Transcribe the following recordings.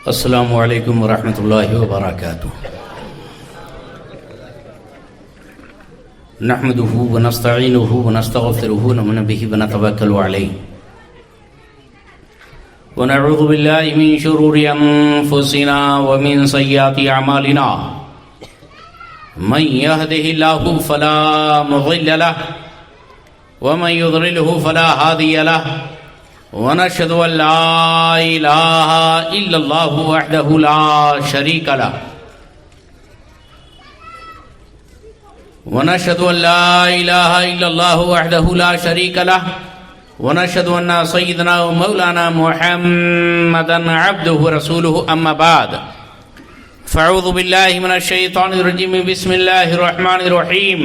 السلام علیکم ورحمۃ اللہ وبرکاتہ۔ نحمده ونستعینه ونستغفره ونؤمن به ونتوکل علیہ ونعوذ باللہ من شرور انفسنا ومن سیئات اعمالنا من يهده الله فلا مضل له ومن يضلله فلا هادي له ونشهد أن لا إله إلا الله وحده لا شريك له ونشهد أن لا إله إلا الله وحده لا شريك له ونشهد أن سيدنا ومولانا محمدا عبده ورسوله أما بعد فأعوذ بالله من الشيطان الرجيم بسم الله الرحمن الرحيم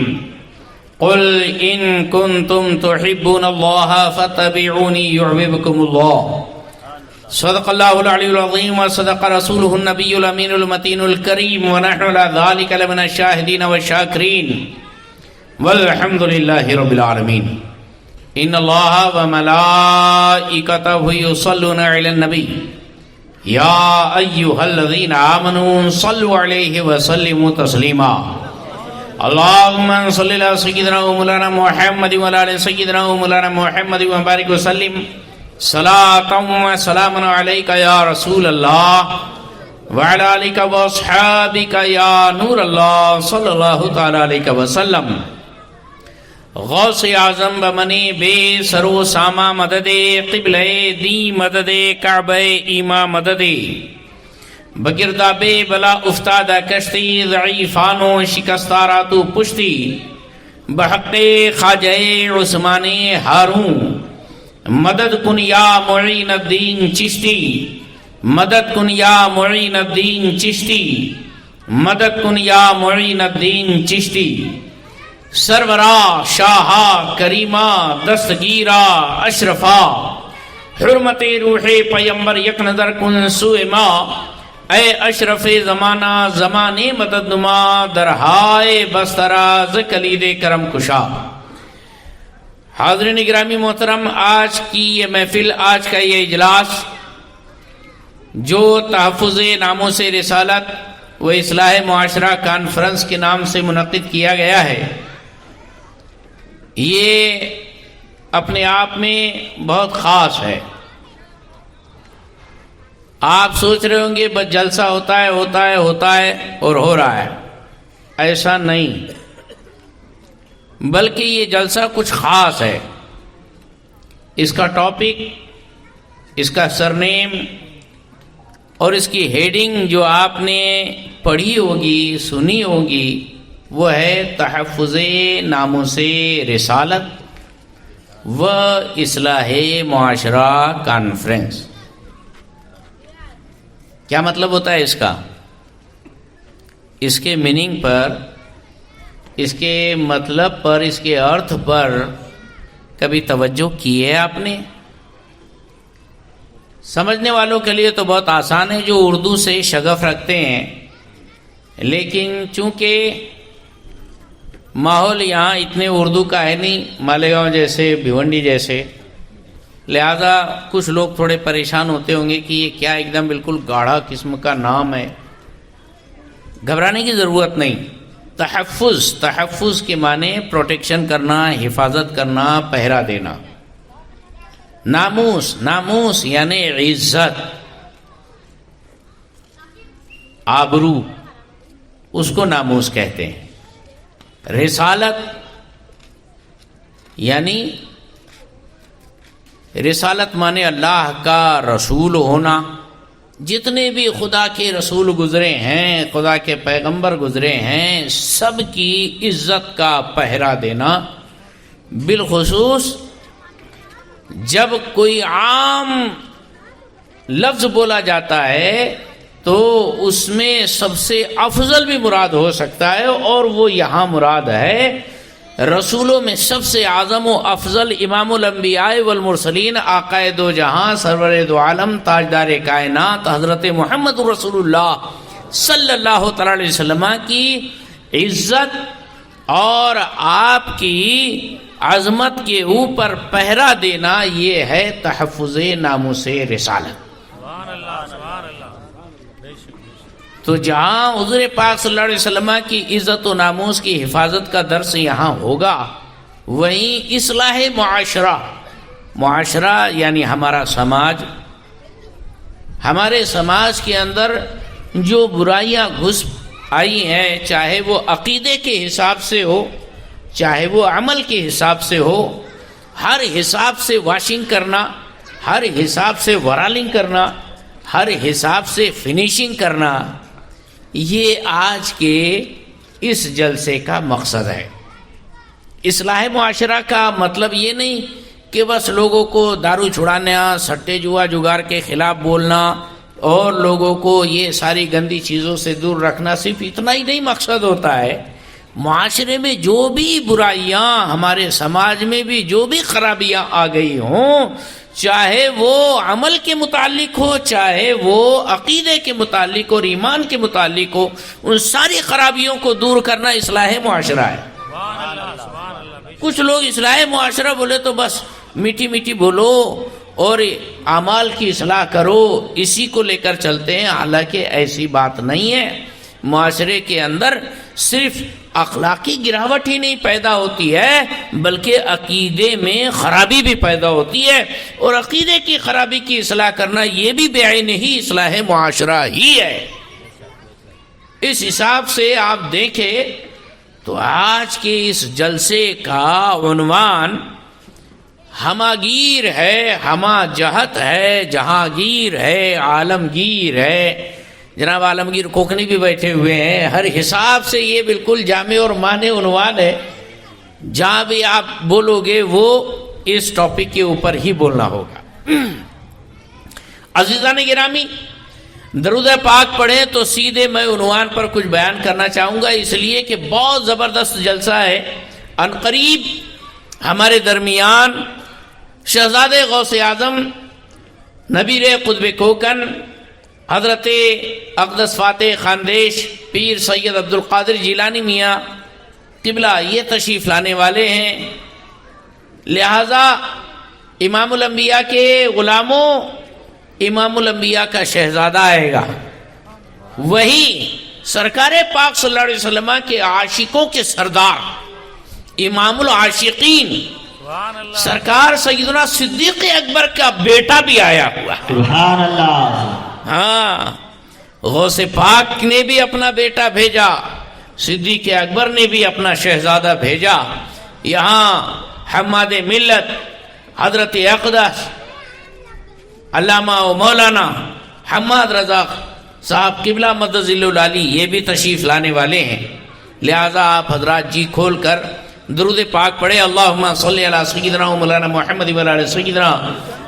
قل إن كنتم تحبون الله فاتبعوني يحببكم الله صدق الله العلي العظيم وصدق رسوله النبي الأمين المتين الكريم ونحن على ذلك لمن الشاهدين والشاكرين والحمد لله رب العالمين إن الله وملائكته يصلون على النبي يا أيها الذين آمنوا صلوا عليه وسلموا تسليما اللهم صل على سيدنا ومولانا محمد وعلى آل سيدنا ومولانا محمد وبارك وسلم صلاة وسلام عليك يا رسول الله وعلى آلك واصحابك يا نور الله صلى الله تعالى عليك وسلم غوث اعظم بمنی بے سرو ساما مدد قبلہ دی مدد کعبہ ایما مدد بگرداب بلا افتادہ کشتی ضعیفانو شکستاراتو پشتی بحق خواجہ عثمان ہارون مدد کن یا معین الدین چشتی مدد کن یا معین الدین چشتی مدد کن یا معین الدین چشتی سرورا شاہا کریمہ دستگیرہ اشرفا حرمت روح پیمبر یک نظر کن سوئے ما اے اشرف زمانہ زمانے مدد نما درہائے بستراز کلید کرم کشا۔ حاضرین گرامی محترم، آج کی یہ محفل، آج کا یہ اجلاس جو تحفظ ناموس رسالت و اصلاح معاشرہ کانفرنس کے نام سے منعقد کیا گیا ہے، یہ اپنے آپ میں بہت خاص ہے۔ آپ سوچ رہے ہوں گے بس جلسہ ہوتا ہے اور ہو رہا ہے، ایسا نہیں، بلکہ یہ جلسہ کچھ خاص ہے۔ اس کا ٹاپک، اس کا سرنیم اور اس کی ہیڈنگ جو آپ نے پڑھی ہوگی، سنی ہوگی، وہ ہے تحفظ ناموس رسالت و اصلاح معاشرہ کانفرنس۔ کیا مطلب ہوتا ہے اس کا؟ اس کے میننگ پر، اس کے مطلب پر، اس کے ارتھ پر کبھی توجہ کی ہے آپ نے؟ سمجھنے والوں کے لیے تو بہت آسان ہے جو اردو سے شغف رکھتے ہیں، لیکن چونکہ ماحول یہاں اتنے اردو کا ہے نہیں، مالیگاؤں جیسے، بھیونڈی جیسے، لہذا کچھ لوگ تھوڑے پریشان ہوتے ہوں گے کہ یہ کیا ایک دم بالکل گاڑھا قسم کا نام ہے۔ گھبرانے کی ضرورت نہیں۔ تحفظ کے معنی پروٹیکشن کرنا، حفاظت کرنا، پہرا دینا۔ ناموس یعنی عزت، آبرو، اس کو ناموس کہتے ہیں۔ رسالت یعنی رسالت مانے اللہ کا رسول ہونا۔ جتنے بھی خدا کے رسول گزرے ہیں، خدا کے پیغمبر گزرے ہیں، سب کی عزت کا پہرا دینا۔ بالخصوص جب کوئی عام لفظ بولا جاتا ہے تو اس میں سب سے افضل بھی مراد ہو سکتا ہے، اور وہ یہاں مراد ہے رسولوں میں سب سے اعظم و افضل امام الانبیاء والمرسلین، آقائے دو جہاں، سرور دو عالم، تاجدار کائنات حضرت محمد رسول اللہ صلی اللہ تعالی علیہ وسلم کی عزت اور آپ کی عظمت کے اوپر پہرا دینا، یہ ہے تحفظ ناموس رسالت۔ تو جہاں حضور پاک صلی اللہ علیہ وسلم کی عزت و ناموس کی حفاظت کا درس یہاں ہوگا، وہیں اصلاح معاشرہ یعنی ہمارا سماج، ہمارے سماج کے اندر جو برائیاں گھس آئی ہیں، چاہے وہ عقیدے کے حساب سے ہو، چاہے وہ عمل کے حساب سے ہو، ہر حساب سے واشنگ کرنا، ہر حساب سے ورالنگ کرنا، ہر حساب سے فنیشنگ کرنا، یہ آج کے اس جلسے کا مقصد ہے۔ اصلاح معاشرہ کا مطلب یہ نہیں کہ بس لوگوں کو دارو چھڑانا، سٹے جوا جگار کے خلاف بولنا اور لوگوں کو یہ ساری گندی چیزوں سے دور رکھنا، صرف اتنا ہی نہیں مقصد ہوتا ہے۔ معاشرے میں جو بھی برائیاں، ہمارے سماج میں بھی جو بھی خرابیاں آ گئی ہوں، چاہے وہ عمل کے متعلق ہو، چاہے وہ عقیدے کے متعلق اور ایمان کے متعلق ہو، ان ساری خرابیوں کو دور کرنا اصلاح معاشرہ ہے۔ کچھ لوگ اصلاح معاشرہ بولے تو بس میٹھی میٹھی بولو اور اعمال کی اصلاح کرو، اسی کو لے کر چلتے ہیں، حالانکہ ایسی بات نہیں ہے۔ معاشرے کے اندر صرف اخلاقی گراوٹ ہی نہیں پیدا ہوتی ہے، بلکہ عقیدے میں خرابی بھی پیدا ہوتی ہے، اور عقیدے کی خرابی کی اصلاح کرنا یہ بھی بعین ہی اصلاح معاشرہ ہی ہے۔ اس حساب سے آپ دیکھیں تو آج کے اس جلسے کا عنوان ہماگیر ہے، ہما جہت ہے، جہانگیر ہے، عالمگیر ہے۔ جناب عالمگیر کوکنی بھی بیٹھے ہوئے ہیں، ہر حساب سے یہ بالکل جامع اور معنی عنوان ہے، جہاں بھی آپ بولو گے وہ اس ٹاپک کے اوپر ہی بولنا ہوگا۔ عزیزان گرامی، درود پاک پڑھیں تو سیدھے میں عنوان پر کچھ بیان کرنا چاہوں گا، اس لیے کہ بہت زبردست جلسہ ہے۔ عنقریب ہمارے درمیان شہزادے غوث اعظم نبیر قطب کوکن حضرت اقدس فاتح خاندیش پیر سید عبدالقادر جیلانی میاں قبلہ یہ تشریف لانے والے ہیں، لہذا امام الانبیاء کے غلاموں، امام الانبیاء کا شہزادہ آئے گا، وہی سرکار پاک صلی اللہ علیہ وسلم کے عاشقوں کے سردار، امام العاشقین سرکار سیدنا صدیق اکبر کا بیٹا بھی آیا ہوا ہے۔ سبحان اللہ۔ ہاں، غوث پاک نے بھی اپنا بیٹا بھیجا، صدیق اکبر نے بھی اپنا شہزادہ بھیجا۔ یہاں حماد ملت حضرت اقدس علامہ و مولانا حماد رضا صاحب قبلہ مدظل العالی یہ بھی تشریف لانے والے ہیں، لہذا آپ حضرات جی کھول کر درود پاک پڑھے۔ اللہم صلی علی سیدنا و مولانا محمد و علی سیدنا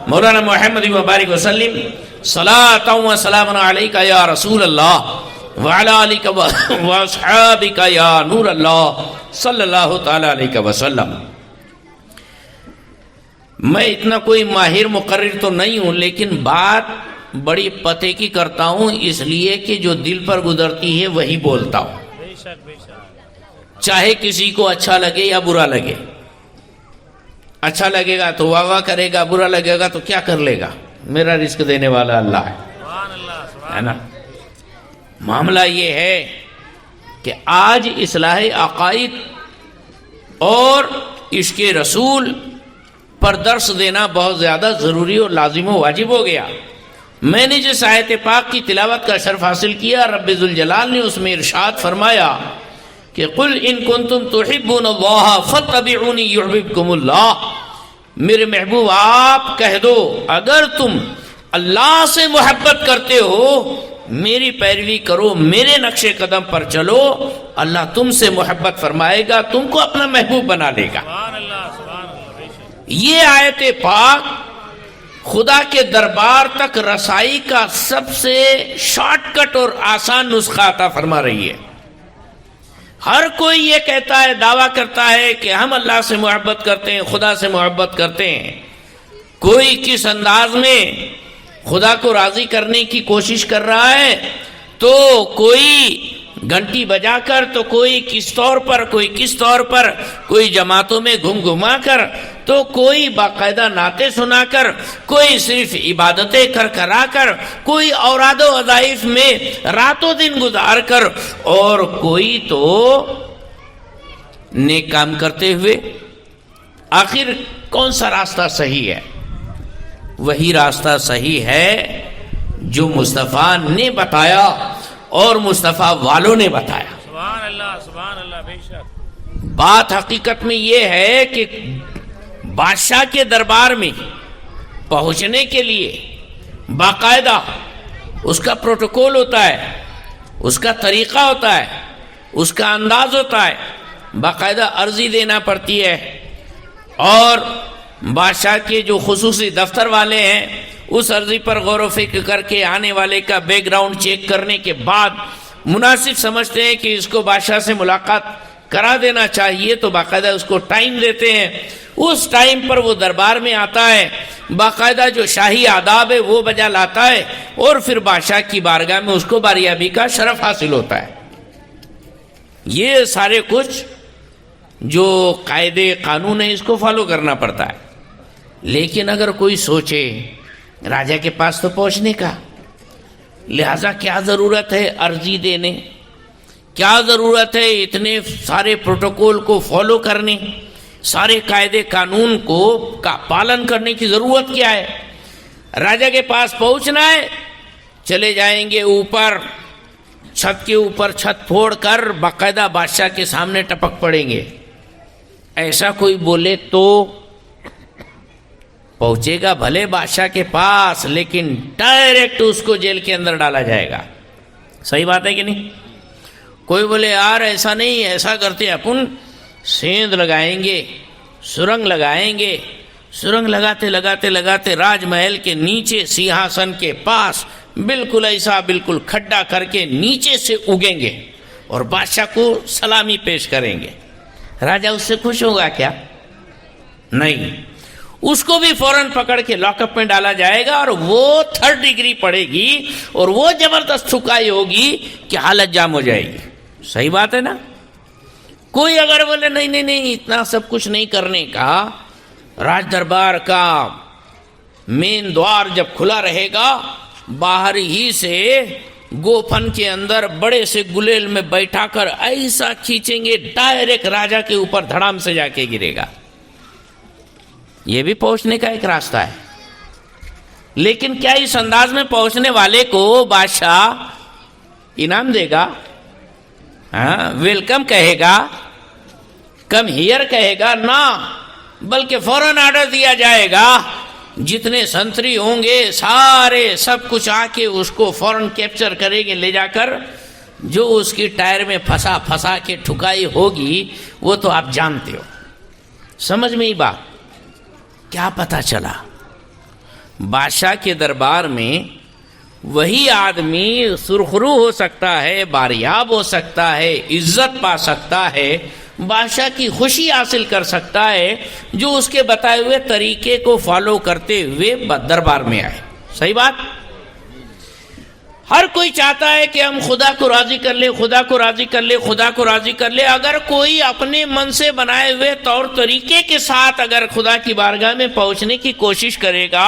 مولانا محمد و بارک وسلم، صلاۃ و سلام علیک یا رسول اللہ وعلی آلک و اصحابک یا نور اللہ صلی اللہ تعالی علیہ وسلم۔ میں اتنا کوئی ماہر مقرر تو نہیں ہوں، لیکن بات بڑی پتے کی کرتا ہوں، اس لیے کہ جو دل پر گزرتی ہے وہی بولتا ہوں، چاہے کسی کو اچھا لگے یا برا لگے۔ اچھا لگے گا تو واہ واہ کرے گا، برا لگے گا تو کیا کر لے گا، میرا رزق دینے والا اللہ ہے نا۔ معاملہ یہ ہے کہ آج اصلاح عقائد اور عشق رسول پر درس دینا بہت زیادہ ضروری اور لازم و واجب ہو گیا۔ میں نے جس آیت پاک کی تلاوت کا شرف حاصل کیا، رب ذوالجلال نے اس میں ارشاد فرمایا کہ قل ان کنتم تحبون اللہ فاتبعونی یحببکم اللہ، میرے محبوب آپ کہہ دو اگر تم اللہ سے محبت کرتے ہو میری پیروی کرو، میرے نقش قدم پر چلو، اللہ تم سے محبت فرمائے گا، تم کو اپنا محبوب بنا لے گا۔ یہ آیت پاک خدا کے دربار تک رسائی کا سب سے شارٹ کٹ اور آسان نسخہ عطا فرما رہی ہے۔ ہر کوئی یہ کہتا ہے، دعویٰ کرتا ہے کہ ہم اللہ سے محبت کرتے ہیں، خدا سے محبت کرتے ہیں، کوئی کس انداز میں خدا کو راضی کرنے کی کوشش کر رہا ہے، تو کوئی گھنٹی بجا کر، تو کوئی کس طور پر، کوئی کس طور پر، کوئی جماعتوں میں گھما کر، تو کوئی باقاعدہ نعتیں سنا کر، کوئی صرف عبادتیں کرا کر، کوئی اوراد و وظائف میں راتوں دن گزار کر، اور کوئی تو نیک کام کرتے ہوئے۔ آخر کون سا راستہ صحیح ہے؟ وہی راستہ صحیح ہے جو مصطفیٰ نے بتایا اور مصطفیٰ والوں نے بتایا۔ سبحان اللہ، سبحان اللہ، بے شک۔ بات حقیقت میں یہ ہے کہ بادشاہ کے دربار میں پہنچنے کے لیے باقاعدہ اس کا پروٹوکول ہوتا ہے، اس کا طریقہ ہوتا ہے، اس کا انداز ہوتا ہے، باقاعدہ عرضی دینا پڑتی ہے، اور بادشاہ کے جو خصوصی دفتر والے ہیں اس عرضی پر غور و فکر کر کے آنے والے کا بیک گراؤنڈ چیک کرنے کے بعد مناسب سمجھتے ہیں کہ اس کو بادشاہ سے ملاقات کرا دینا چاہیے، تو باقاعدہ اس کو ٹائم دیتے ہیں۔ اس ٹائم پر وہ دربار میں آتا ہے، باقاعدہ جو شاہی آداب ہے وہ بجا لاتا ہے، اور پھر بادشاہ کی بارگاہ میں اس کو باریابی کا شرف حاصل ہوتا ہے۔ یہ سارے کچھ جو قاعدے قانون ہے اس کو فالو کرنا پڑتا ہے۔ لیکن اگر کوئی سوچے راجہ کے پاس تو پہنچنے کا، لہذا کیا ضرورت ہے عرضی دینے، کیا ضرورت ہے اتنے سارے پروٹوکول کو فالو کرنے، سارے قاعدے قانون کو کا پالن کرنے کی ضرورت کیا ہے؟ راجہ کے پاس پہنچنا ہے، چلے جائیں گے اوپر چھت کے اوپر، چھت پھوڑ کر باقاعدہ بادشاہ کے سامنے ٹپک پڑیں گے۔ ایسا کوئی بولے تو پہنچے گا بھلے بادشاہ کے پاس، لیکن ڈائریکٹ اس کو جیل کے اندر ڈالا جائے گا۔ صحیح بات ہے کہ نہیں؟ کوئی بولے یار ایسا نہیں، ایسا کرتے اپن سیند لگائیں گے، سرنگ لگائیں گے، سرنگ لگاتے لگاتے لگاتے راج محل کے نیچے سیاہسن کے پاس بالکل ایسا بالکل کھڈا کر کے نیچے سے اگیں گے اور بادشاہ کو سلامی پیش کریں گے۔ راجہ اس سے خوش ہوگا کیا؟ نہیں، اس کو بھی فوراً پکڑ کے لاک اپ میں ڈالا جائے گا، اور وہ 3rd ڈگری پڑے گی اور وہ زبردست ٹھکائی ہوگی کہ حالت جام ہو جائے گی۔ صحیح بات ہے نا؟ کوئی اگر بولے نہیں نہیں نہیں اتنا سب کچھ نہیں کرنے کا، راج دربار کا مین دوار جب کھلا رہے گا، باہر ہی سے گوپن کے اندر بڑے سے گلیل میں بیٹھا کر ایسا کھینچیں گے ڈائریکٹ راجہ کے اوپر دھڑام سے جا کے گرے گا۔ یہ بھی پہنچنے کا ایک راستہ ہے، لیکن کیا اس انداز میں پہنچنے والے کو بادشاہ انعام دے گا؟ ہاں، ویلکم کہے گا، کم ہیئر کہے گا؟ نہ، بلکہ فوراً آرڈر دیا جائے گا، جتنے سنتری ہوں گے سارے سب کچھ آ کے اس کو فوراً کیپچر کریں گے، لے جا کر جو اس کی ٹائر میں پھنسا پھنسا کے ٹھکائی ہوگی وہ تو آپ جانتے ہو۔ سمجھ میں ہی بات؟ کیا پتہ چلا؟ بادشاہ کے دربار میں وہی آدمی سرخرو ہو سکتا ہے، باریاب ہو سکتا ہے، عزت پا سکتا ہے، بادشاہ کی خوشی حاصل کر سکتا ہے، جو اس کے بتائے ہوئے طریقے کو فالو کرتے ہوئے دربار میں آئے۔ صحیح بات؟ ہر کوئی چاہتا ہے کہ ہم خدا کو راضی کر لیں، خدا کو راضی کر لیں، خدا کو راضی کر لیں۔ اگر کوئی اپنے من سے بنائے ہوئے طور طریقے کے ساتھ اگر خدا کی بارگاہ میں پہنچنے کی کوشش کرے گا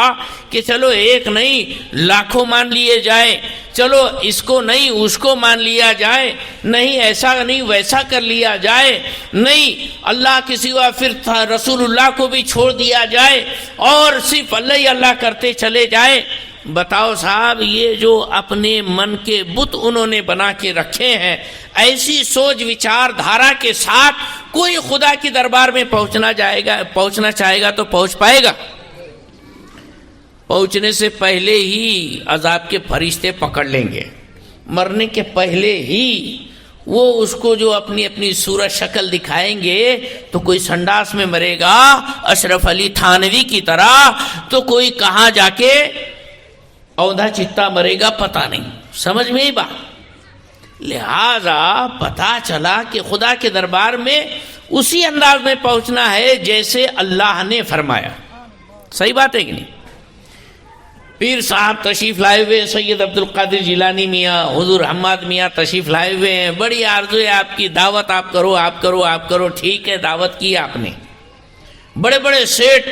کہ چلو ایک نہیں لاکھوں مان لیے جائیں، چلو اس کو نہیں اس کو مان لیا جائے، نہیں ایسا نہیں ویسا کر لیا جائے، نہیں اللہ کے سوا پھر رسول اللہ کو بھی چھوڑ دیا جائے اور صرف اللہ ہی اللہ کرتے چلے جائے، بتاؤ صاحب یہ جو اپنے من کے بت انہوں نے بنا کے رکھے ہیں، ایسی سوچ وچار دھارا کے ساتھ کوئی خدا کی دربار میں پہنچنا چاہے گا تو پہنچ پائے گا؟ پہنچنے سے پہلے ہی عذاب کے فرشتے پکڑ لیں گے، مرنے کے پہلے ہی وہ اس کو جو اپنی اپنی صورت شکل دکھائیں گے، تو کوئی سنڈاس میں مرے گا اشرف علی تھانوی کی طرح، تو کوئی کہاں جا کے اوندا چتا مرے گا پتہ نہیں۔ سمجھ میں ہی بات؟ لہذا پتہ چلا کہ خدا کے دربار میں اسی انداز میں پہنچنا ہے جیسے اللہ نے فرمایا۔ صحیح بات ہے کہ نہیں؟ پیر صاحب تشریف لائے ہوئے، سید عبد القادر جیلانی میاں، حضور حماد میاں تشریف لائے ہوئے ہیں، بڑی آرزو ہے آپ کی، دعوت آپ کرو آپ کرو آپ کرو، ٹھیک ہے دعوت کی آپ نے، بڑے بڑے سیٹ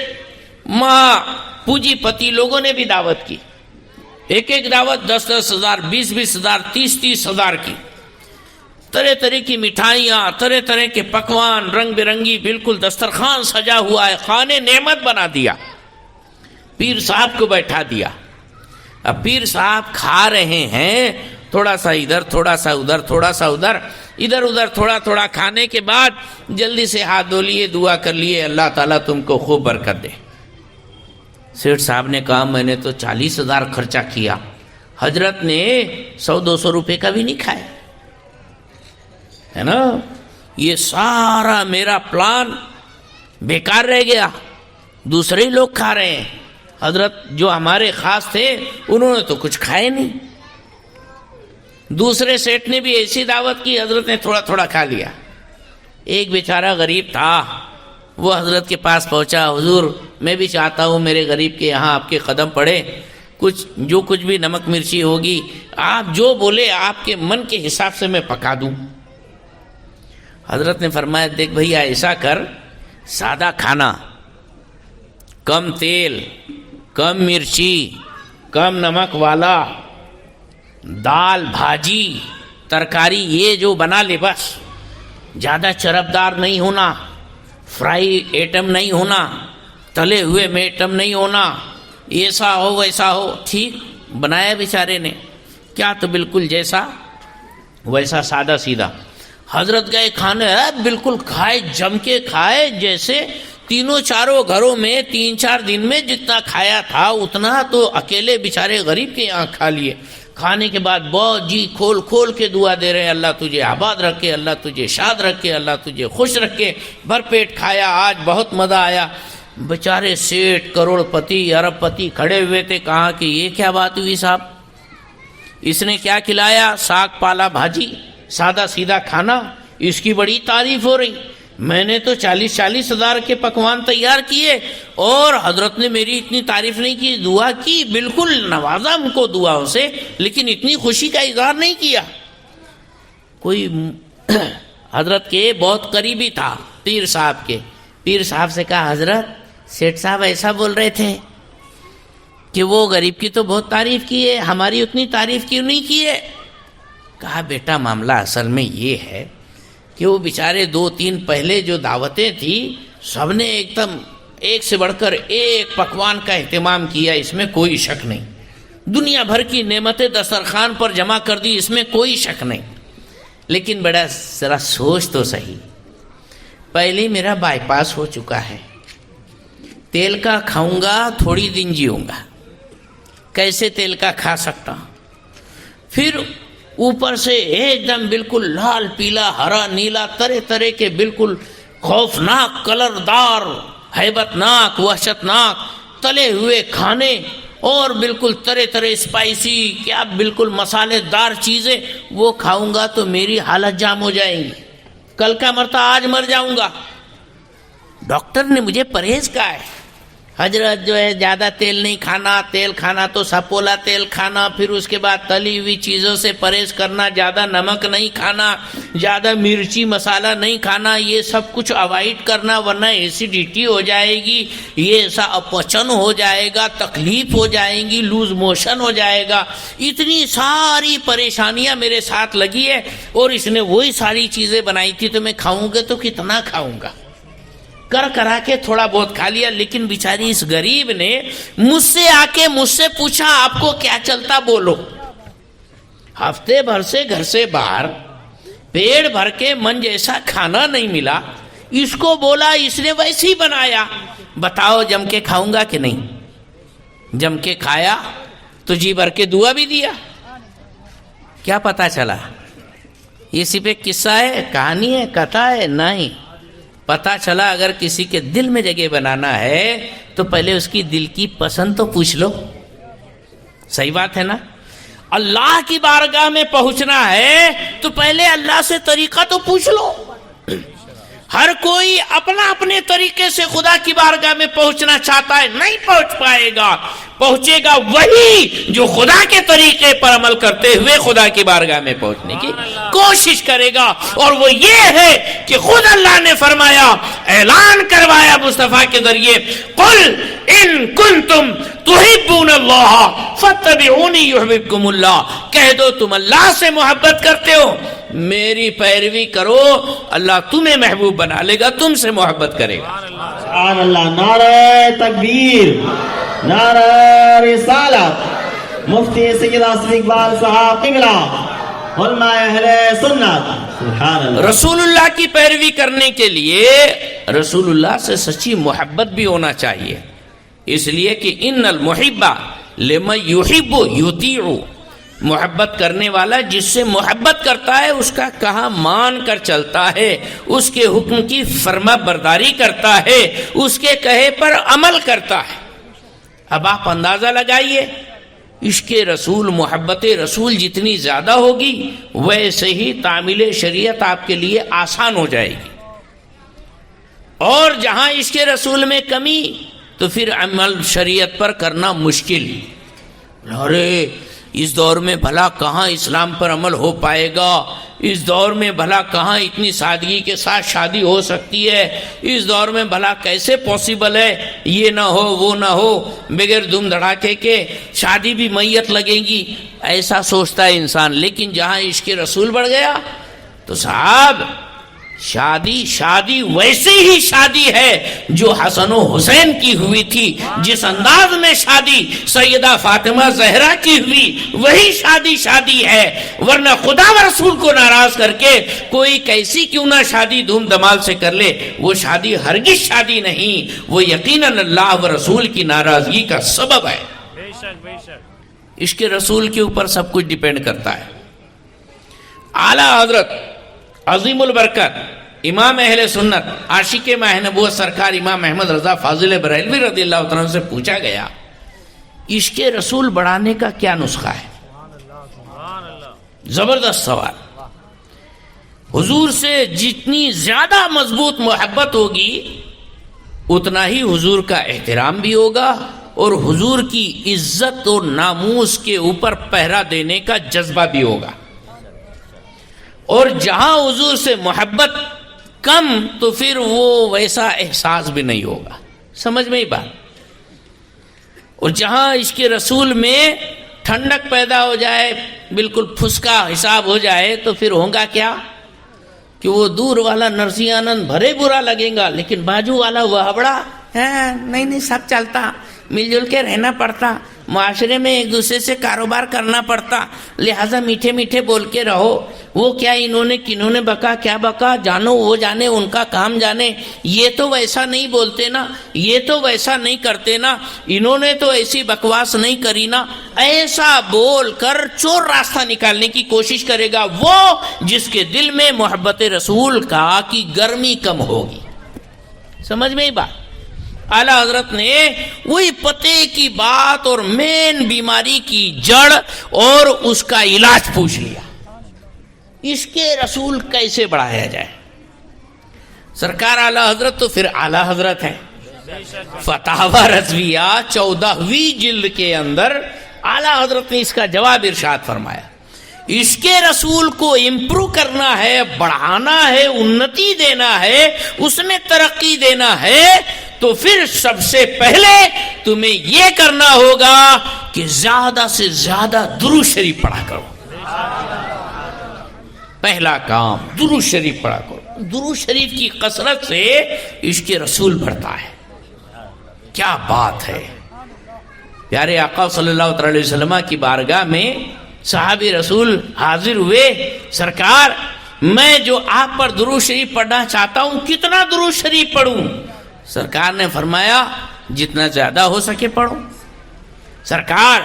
مہا پونجی پتی لوگوں نے بھی دعوت کی. ایک ایک دعوت 10-10 ہزار 20-20 ہزار 30-30 ہزار کی. طرح طرح کی مٹھائیاں، طرح طرح کے پکوان، رنگ برنگی، بالکل دسترخوان سجا ہوا ہے. خانے نعمت بنا دیا. پیر صاحب کو بیٹھا دیا. اب پیر صاحب کھا رہے ہیں، تھوڑا سا ادھر، تھوڑا سا ادھر، تھوڑا سا ادھر، ادھر ادھر تھوڑا تھوڑا کھانے کے بعد جلدی سے ہاتھ دھو لیے، دعا کر لیے، اللہ تعالیٰ تم کو خوب برکت دے. سیٹھ صاحب نے کہا میں نے تو 40 ہزار خرچہ کیا، حضرت نے 100-200 روپے کا بھی نہیں کھایا ہے نا. یہ سارا میرا پلان بیکار رہ گیا، دوسرے ہی لوگ کھا رہے ہیں. حضرت جو ہمارے خاص تھے انہوں نے تو کچھ کھائے نہیں. دوسرے سیٹ نے بھی ایسی دعوت کی، حضرت نے تھوڑا تھوڑا کھا لیا. ایک بیچارہ غریب تھا، وہ حضرت کے پاس پہنچا، حضور میں بھی چاہتا ہوں میرے غریب کے یہاں آپ کے قدم پڑے، جو کچھ بھی نمک مرچی ہوگی آپ جو بولے آپ کے من کے حساب سے میں پکا دوں. حضرت نے فرمایا دیکھ بھیا ایسا کر، سادہ کھانا، کم تیل، کم مرچی، کم نمک والا، دال بھاجی ترکاری یہ جو بنا لے، بس زیادہ چربدار نہیں ہونا، فرائی ایٹم نہیں ہونا، تلے ہوئے میں ایٹم نہیں ہونا، ایسا ہو ویسا ہو. ٹھیک بنایا بیچارے نے، کیا تو بالکل جیسا ویسا سادہ سیدھا. حضرت گئے کھانے، بالکل کھائے، جم کے کھائے، جیسے تینوں چاروں گھروں میں 3-4 دن میں جتنا کھایا تھا اتنا تو اکیلے بیچارے غریب کے یہاں کھا لیے. کھانے کے بعد بہت جی کھول کھول کے دعا دے رہے ہیں، اللہ تجھے آباد رکھے، اللہ تجھے شاد رکھے، اللہ تجھے خوش رکھے. بھر پیٹ کھایا، آج بہت مزہ آیا. بیچارے سیٹ کروڑ پتی ارب پتی کھڑے ہوئے تھے، کہا کہ یہ کیا بات ہوئی صاحب، اس نے کیا کھلایا؟ ساگ پالا بھاجی، سادہ سیدھا کھانا، اس کی بڑی تعریف ہو رہی. میں نے تو 40-40 ہزار کے پکوان تیار کیے اور حضرت نے میری اتنی تعریف نہیں کی. دعا کی، بالکل نوازا ہم کو دعاؤں سے، لیکن اتنی خوشی کا اظہار نہیں کیا. کوئی حضرت کے بہت قریبی تھا پیر صاحب کے، پیر صاحب سے کہا حضرت سیٹھ صاحب ایسا بول رہے تھے کہ وہ غریب کی تو بہت تعریف کی ہے، ہماری اتنی تعریف کیوں نہیں کی ہے؟ کہا بیٹا معاملہ اصل میں یہ ہے کہ وہ بیچارے 2-3 پہلے جو دعوتیں تھی سب نے ایک دم ایک سے بڑھ کر ایک پکوان کا اہتمام کیا، اس میں کوئی شک نہیں. دنیا بھر کی نعمتیں دسترخوان پر جمع کر دی، اس میں کوئی شک نہیں. لیکن بڑا ذرا سوچ تو صحیح، پہلے میرا بائی پاس ہو چکا ہے، تیل کا کھاؤں گا تھوڑی دن جیوں گا، کیسے تیل کا کھا سکتا ہوں؟ پھر اوپر سے ایک دم بالکل لال پیلا ہرا نیلا طرح طرح کے بالکل خوفناک کلر دار ہیبت ناک وحشت ناک تلے ہوئے کھانے اور بالکل طرح طرح اسپائسی کیا بالکل مسالے دار چیزیں، وہ کھاؤں گا تو میری حالت جام ہو جائے گی، کل کا مرتا آج مر جاؤں گا. ڈاکٹر نے مجھے پرہیز کہا ہے حضرت جو ہے زیادہ تیل نہیں کھانا، تیل کھانا تو سپولا تیل کھانا، پھر اس کے بعد تلی ہوئی چیزوں سے پرہیز کرنا، زیادہ نمک نہیں کھانا، زیادہ مرچی مسالہ نہیں کھانا، یہ سب کچھ اوائڈ کرنا ورنہ ایسیڈیٹی ہو جائے گی، یہ ایسا اپچن ہو جائے گا، تکلیف ہو جائیں گی، لوز موشن ہو جائے گا. اتنی ساری پریشانیاں میرے ساتھ لگی ہے اور اس نے وہی ساری چیزیں بنائی تھی تو میں کھاؤں گا تو کتنا کھاؤں گا، کر کرا کے تھوڑا بہت کھا لیا. لیکن بیچاری اس غریب نے مجھ سے آ کے مجھ سے پوچھا آپ کو کیا چلتا بولو. ہفتے بھر سے گھر سے باہر پیڑ بھر کے من جیسا کھانا نہیں ملا، اس کو بولا اس نے ویسے ہی بنایا، بتاؤ جم کے کھاؤں گا کہ نہیں؟ جم کے کھایا تو جی بھر کے دعا بھی دیا. کیا پتا چلا؟ یہ صرف ایک قصہ ہے، کہانی ہے، کتھا ہے؟ نہیں. پتا چلا اگر کسی کے دل میں جگہ بنانا ہے تو پہلے اس کی دل کی پسند تو پوچھ لو. صحیح بات ہے نا؟ اللہ کی بارگاہ میں پہنچنا ہے تو پہلے اللہ سے طریقہ تو پوچھ لو. ہر کوئی اپنا اپنے طریقے سے خدا کی بارگاہ میں پہنچنا چاہتا ہے، نہیں پہنچ پائے گا۔ پہنچے گا وہی جو خدا کے طریقے پر عمل کرتے ہوئے خدا کی بارگاہ میں پہنچنے کی کوشش کرے گا، اور وہ یہ ہے کہ خود اللہ نے فرمایا، اعلان کروایا مصطفیٰ کے ذریعے، قل ان کنتم تحبون اللہ فاتبعونی یحببکم اللہ، کہہ دو تم اللہ سے محبت کرتے ہو، میری پیروی کرو، اللہ تمہیں محبوب بنا لے گا، تم سے محبت کرے گا۔ سبحان اللہ، نعرہ تکبیر، نعرہ رسالت، مفتی سید آصف اقبال صاحب قبلہ، علماء اہل سنت، سبحان اللہ۔ رسول اللہ کی پیروی کرنے کے لیے رسول اللہ سے سچی محبت بھی ہونا چاہیے، اس لیے کہ ان المحب لمن یحب یطیع، محبت کرنے والا جس سے محبت کرتا ہے اس کا کہا مان کر چلتا ہے، اس کے حکم کی فرما برداری کرتا ہے، اس کے کہے پر عمل کرتا ہے۔ اب آپ اندازہ لگائیے، عشق رسول، محبت رسول جتنی زیادہ ہوگی ویسے ہی تعمیل شریعت آپ کے لیے آسان ہو جائے گی، اور جہاں عشق رسول میں کمی تو پھر عمل شریعت پر کرنا مشکل۔ ارے اس دور میں بھلا کہاں اسلام پر عمل ہو پائے گا، اس دور میں بھلا کہاں اتنی سادگی کے ساتھ شادی ہو سکتی ہے، اس دور میں بھلا کیسے پاسبل ہے، یہ نہ ہو وہ نہ ہو، بغیر دھوم دھڑاکے کے شادی بھی میت لگے گی، ایسا سوچتا ہے انسان۔ لیکن جہاں عشق رسول بڑھ گیا تو صاحب شادی ویسے ہی شادی ہے جو حسن و حسین کی ہوئی تھی، جس انداز میں شادی سیدہ فاطمہ زہرا کی ہوئی وہی شادی ہے، ورنہ خدا و رسول کو ناراض کر کے کوئی کیسی کیوں نہ شادی دھوم دھمال سے کر لے، وہ شادی ہرگز شادی نہیں، وہ یقیناً اللہ و رسول کی ناراضگی کا سبب ہے۔ بے شک بے شک، عشق رسول کے اوپر سب کچھ ڈیپینڈ کرتا ہے۔ اعلیٰ حضرت عظیم البرکت امام اہل سنت عاشق ماہ نبوت سرکار امام احمد رضا فاضل بریلوی رضی اللہ عنہ سے پوچھا گیا، عشق رسول بڑھانے کا کیا نسخہ ہے؟ زبردست سوال۔ حضور سے جتنی زیادہ مضبوط محبت ہوگی اتنا ہی حضور کا احترام بھی ہوگا، اور حضور کی عزت اور ناموس کے اوپر پہرا دینے کا جذبہ بھی ہوگا، اور جہاں حضور سے محبت کم تو پھر وہ ویسا احساس بھی نہیں ہوگا۔ سمجھ میں ہی بات؟ اور جہاں عشق رسول میں ٹھنڈک پیدا ہو جائے، بالکل پھسکا حساب ہو جائے، تو پھر ہوگا کیا کہ وہ دور والا نرسی آنند بھرے برا لگے گا، لیکن باجو والا وہ ہبڑا نہیں سب چلتا، مل جل کے رہنا پڑتا، معاشرے میں ایک دوسرے سے کاروبار کرنا پڑتا، لہٰذا میٹھے میٹھے بول کے رہو، وہ کیا انہوں نے کنہوں نے بکا، کیا بکا، جانو وہ جانے، ان کا کام جانے، یہ تو ویسا نہیں بولتے نا، یہ تو ویسا نہیں کرتے نا، انہوں نے تو ایسی بکواس نہیں کری نا، ایسا بول کر چور راستہ نکالنے کی کوشش کرے گا وہ جس کے دل میں محبت رسول کا کی گرمی کم ہوگی۔ سمجھ میں ہی بات؟ اعلیٰ حضرت نے وہی پتے کی بات اور مین بیماری کی جڑ اور اس کا علاج پوچھ لیا، اس کے رسول کیسے بڑھایا جائے۔ سرکار اعلیٰ حضرت تو پھر اعلیٰ حضرت ہے۔ فتاوی رضویہ 14ویں جلد کے اندر اعلیٰ حضرت نے اس کا جواب ارشاد فرمایا، اس کے رسول کو امپروو کرنا ہے، بڑھانا ہے، انتی دینا ہے، اس میں ترقی دینا ہے، تو پھر سب سے پہلے تمہیں یہ کرنا ہوگا کہ زیادہ سے زیادہ درود شریف پڑھا کرو۔ پہلا کام درود شریف پڑھا کرو۔ درود شریف کی کثرت سے عشق رسول بڑھتا ہے۔ کیا بات ہے! پیارے آقا صلی اللہ علیہ وسلم کی بارگاہ میں صحابی رسول حاضر ہوئے، سرکار میں جو آپ پر درود شریف پڑھنا چاہتا ہوں، کتنا درود شریف پڑھوں؟ سرکار نے فرمایا جتنا زیادہ ہو سکے پڑھو۔ سرکار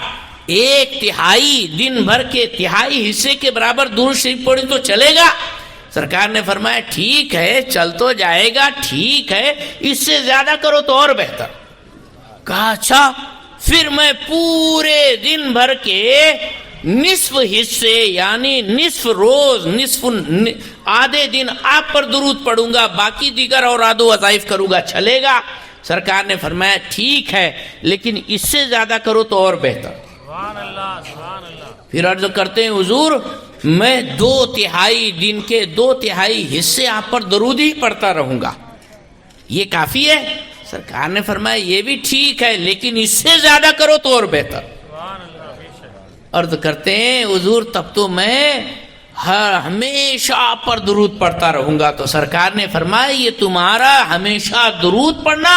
1/3 دن بھر کے تہائی حصے کے برابر درود شریف پڑھی تو چلے گا؟ سرکار نے فرمایا ٹھیک ہے، چل تو جائے گا، ٹھیک ہے، اس سے زیادہ کرو تو اور بہتر۔ کہا اچھا، پھر میں پورے دن بھر کے نصف حصے یعنی نصف روز آدھے دن آپ پر درود پڑھوں گا، باقی دیگر اوراد و وظائف کروں گا، چلے گا؟ سرکار نے فرمایا ٹھیک ہے، لیکن اس سے زیادہ کرو تو اور بہتر۔ سبحان اللہ سبحان اللہ۔ پھر عرض کرتے ہیں حضور میں 2/3 دن کے 2/3 حصے آپ پر درود ہی پڑھتا رہوں گا، یہ کافی ہے؟ سرکار نے فرمایا یہ بھی ٹھیک ہے، لیکن اس سے زیادہ کرو تو اور بہتر۔ سبحان اللہ بے شک۔ عرض کرتے ہیں حضور تب تو میں ہمیشہ آپ پر درود پڑھتا رہوں گا۔ تو سرکار نے فرمایا یہ تمہارا ہمیشہ درود پڑھنا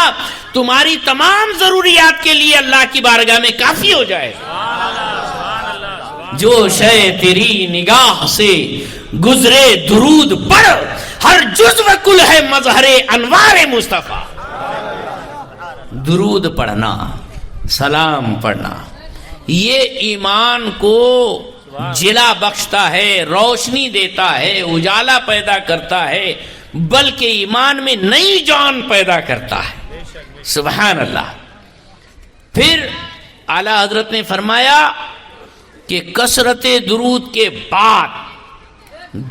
تمہاری تمام ضروریات کے لیے اللہ کی بارگاہ میں کافی ہو جائے۔ جو شے تیری نگاہ سے گزرے درود پڑھ، ہر جزو کل ہے مظہر انوار مصطفیٰ۔ درود پڑھنا، سلام پڑھنا، یہ ایمان کو جلا بخشتا ہے، روشنی دیتا ہے، اجالا پیدا کرتا ہے، بلکہ ایمان میں نئی جان پیدا کرتا ہے۔ سبحان اللہ۔ پھر اعلی حضرت نے فرمایا کہ کثرت درود کے بعد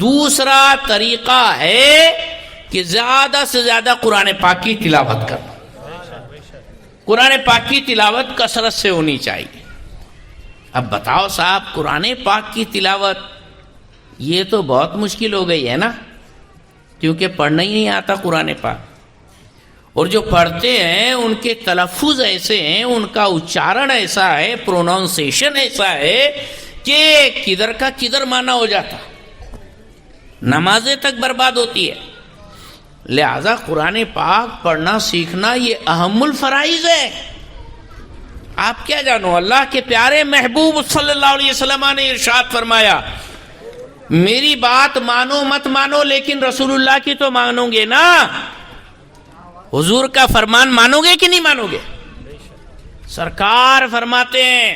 دوسرا طریقہ ہے کہ زیادہ سے زیادہ قرآن پاک کی تلاوت کرنا۔ قرآن پاک کی تلاوت کثرت سے ہونی چاہیے۔ اب بتاؤ صاحب، قرآن پاک کی تلاوت یہ تو بہت مشکل ہو گئی ہے نا، کیونکہ پڑھنا ہی نہیں آتا قرآن پاک، اور جو پڑھتے ہیں ان کے تلفظ ایسے ہیں، ان کا اچارن ایسا ہے، پروناؤنسیشن ایسا ہے کہ کدھر کا کدھر معنی ہو جاتا، نمازیں تک برباد ہوتی ہے۔ لہذا قرآن پاک پڑھنا سیکھنا یہ اہم الفرائض ہے۔ آپ کیا جانو، اللہ کے پیارے محبوب صلی اللہ علیہ وسلم نے ارشاد فرمایا میری بات مانو مت مانو لیکن رسول اللہ کی تو مانو گے نا۔ حضور کا فرمان مانو گے کہ نہیں مانو گے؟ سرکار فرماتے ہیں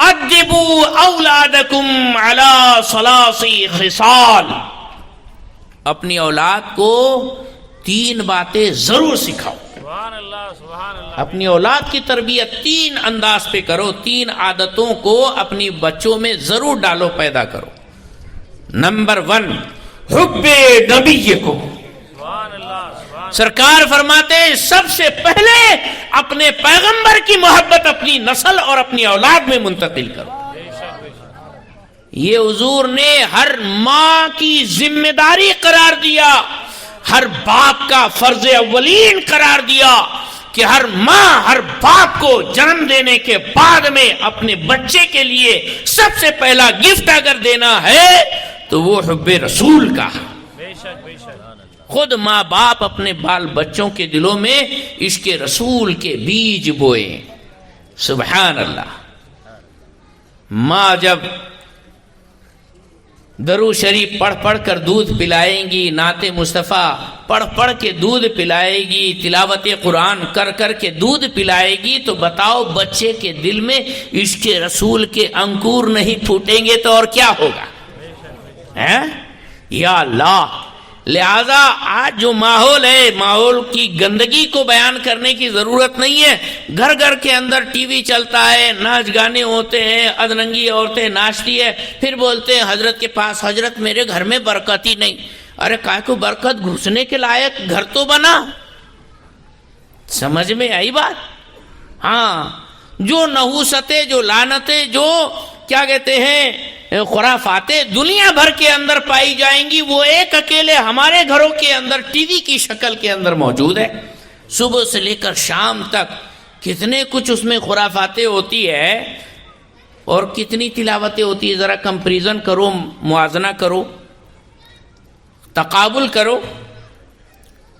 ادبوا اولادکم علی ثلاث خصال، اپنی اولاد کو 3 باتیں ضرور سکھاؤ۔ سبحان اللہ سبحان اللہ۔ اپنی اولاد کی تربیت 3 انداز پہ کرو، 3 عادتوں کو اپنی بچوں میں ضرور ڈالو، پیدا کرو۔ نمبر 1 حب نبیکم۔ سبحان اللہ سبحان۔ سرکار فرماتے ہیں سب سے پہلے اپنے پیغمبر کی محبت اپنی نسل اور اپنی اولاد میں منتقل کرو۔ یہ حضور نے ہر ماں کی ذمہ داری قرار دیا، ہر باپ کا فرض اولین قرار دیا کہ ہر ماں ہر باپ کو جنم دینے کے بعد میں اپنے بچے کے لیے سب سے پہلا گفٹ اگر دینا ہے تو وہ حب رسول کا۔ بے شک بے شک۔ خود ماں باپ اپنے بال بچوں کے دلوں میں عشق رسول کے بیج بوئے۔ سبحان اللہ۔ ماں جب درود شریف پڑھ پڑھ کر دودھ پلائیں گی، نعت مصطفیٰ پڑھ پڑھ کے دودھ پلائے گی، تلاوت قرآن کر کر کے دودھ پلائے گی، تو بتاؤ بچے کے دل میں عشق رسول کے انکور نہیں پھوٹیں گے تو اور کیا ہوگا؟ یا اللہ۔ لہذا آج جو ماحول ہے، ماحول کی گندگی کو بیان کرنے کی ضرورت نہیں ہے۔ گھر گھر کے اندر ٹی وی چلتا ہے، ناچ گانے ہوتے ہیں، ادرنگی عورتیں ناچتی ہے، پھر بولتے ہیں حضرت کے پاس حضرت میرے گھر میں برکت ہی نہیں۔ ارے کائے کو برکت، گھسنے کے لائق گھر تو بنا۔ سمجھ میں آئی بات؟ ہاں، جو نحوستیں، جو لعنتیں، جو کیا کہتے ہیں خرافاتیں دنیا بھر کے اندر پائی جائیں گی، وہ ایک اکیلے ہمارے گھروں کے اندر ٹی وی کی شکل کے اندر موجود ہے۔ صبح سے لے کر شام تک کتنے کچھ اس میں خرافاتیں ہوتی ہے اور کتنی تلاوتیں ہوتی ہے۔ ذرا کمپیریزن کرو، موازنہ کرو، تقابل کرو۔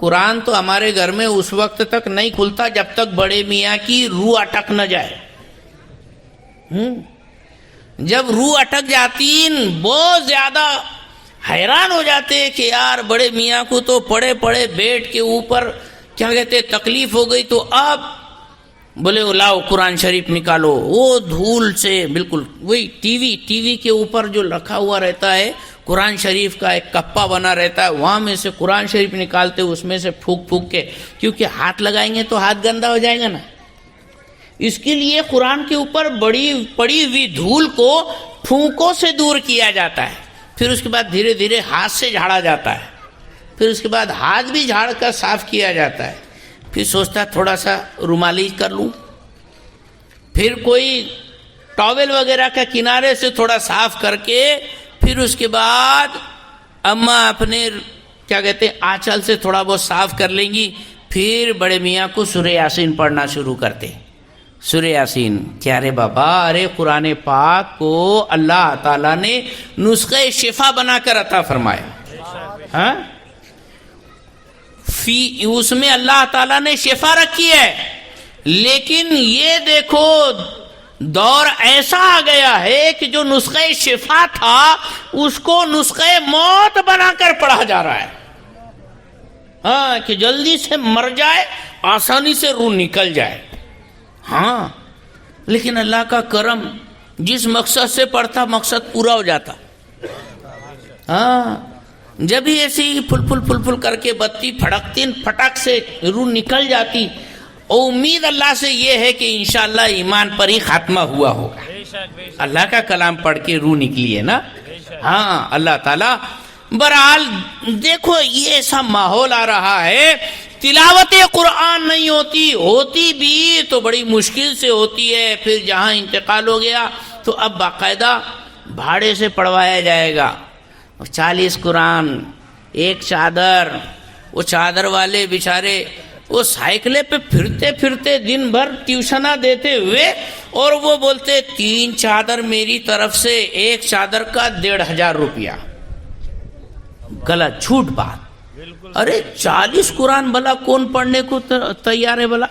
قرآن تو ہمارے گھر میں اس وقت تک نہیں کھلتا جب تک بڑے میاں کی روح اٹک نہ جائے۔ جب روح اٹک جاتی بہت زیادہ حیران ہو جاتے کہ یار بڑے میاں کو تو پڑے پڑے بیٹ کے اوپر کیا کہتے تکلیف ہو گئی، تو اب بولے لاؤ قرآن شریف نکالو۔ وہ دھول سے بالکل وہی ٹی وی کے اوپر جو رکھا ہوا رہتا ہے قرآن شریف کا ایک کپا بنا رہتا ہے، وہاں میں سے قرآن شریف نکالتے اس میں سے پھونک پھونک کے، کیونکہ ہاتھ لگائیں گے تو ہاتھ گندا ہو جائے گا نا۔ اس کے لیے قرآن کے اوپر بڑی پڑی ہوئی دھول کو پھونکوں سے دور کیا جاتا ہے، پھر اس کے بعد دھیرے دھیرے ہاتھ سے جھاڑا جاتا ہے، پھر اس کے بعد ہاتھ بھی جھاڑ کر صاف کیا جاتا ہے، پھر سوچتا تھوڑا سا رومالی کر لوں، پھر کوئی ٹاول وغیرہ کا کنارے سے تھوڑا صاف کر کے پھر اس کے بعد اماں اپنے کیا کہتے ہیں آنچل سے تھوڑا بہت صاف کر لیں گی، پھر بڑے میاں کو سورہ یاسین پڑھنا شروع کرتے. سورہ یاسین کیا رے بابا، ارے قرآن پاک کو اللہ تعالیٰ نے نسخہ شفا بنا کر عطا فرمایا، ہاں اس میں اللہ تعالیٰ نے شفا رکھی ہے، لیکن یہ دیکھو دور ایسا آ گیا ہے کہ جو نسخہ شفا تھا اس کو نسخہ موت بنا کر پڑھا جا رہا ہے، ہاں کہ جلدی سے مر جائے، آسانی سے روح نکل جائے. ہاں لیکن اللہ کا کرم، جس مقصد سے پڑھتا مقصد پورا ہو جاتا. ہاں جب ہی ایسی پھل پھل پھل پھل کر کے بتی پھڑکتی پھٹک سے روح نکل جاتی، اور امید اللہ سے یہ ہے کہ انشاءاللہ ایمان پر ہی خاتمہ ہوا ہوگا. اللہ کا کلام پڑھ کے روح نکلی ہے نا. ہاں اللہ تعالیٰ بہرحال دیکھو یہ ایسا ماحول آ رہا ہے، تلاوت قرآن نہیں ہوتی بھی تو بڑی مشکل سے ہوتی ہے. پھر جہاں انتقال ہو گیا تو اب باقاعدہ بھاڑے سے پڑھوایا جائے گا. 40 قرآن، ایک چادر، وہ چادر والے بیچارے وہ سائیکلے پہ پھرتے پھرتے دن بھر ٹیوشنہ دیتے ہوئے، اور وہ بولتے 3 چادر میری طرف سے، ایک چادر کا 1500 روپیہ. غلط، جھوٹ بات. ارے 40 قرآن بلا کون پڑھنے کو تیار ہے بلا؟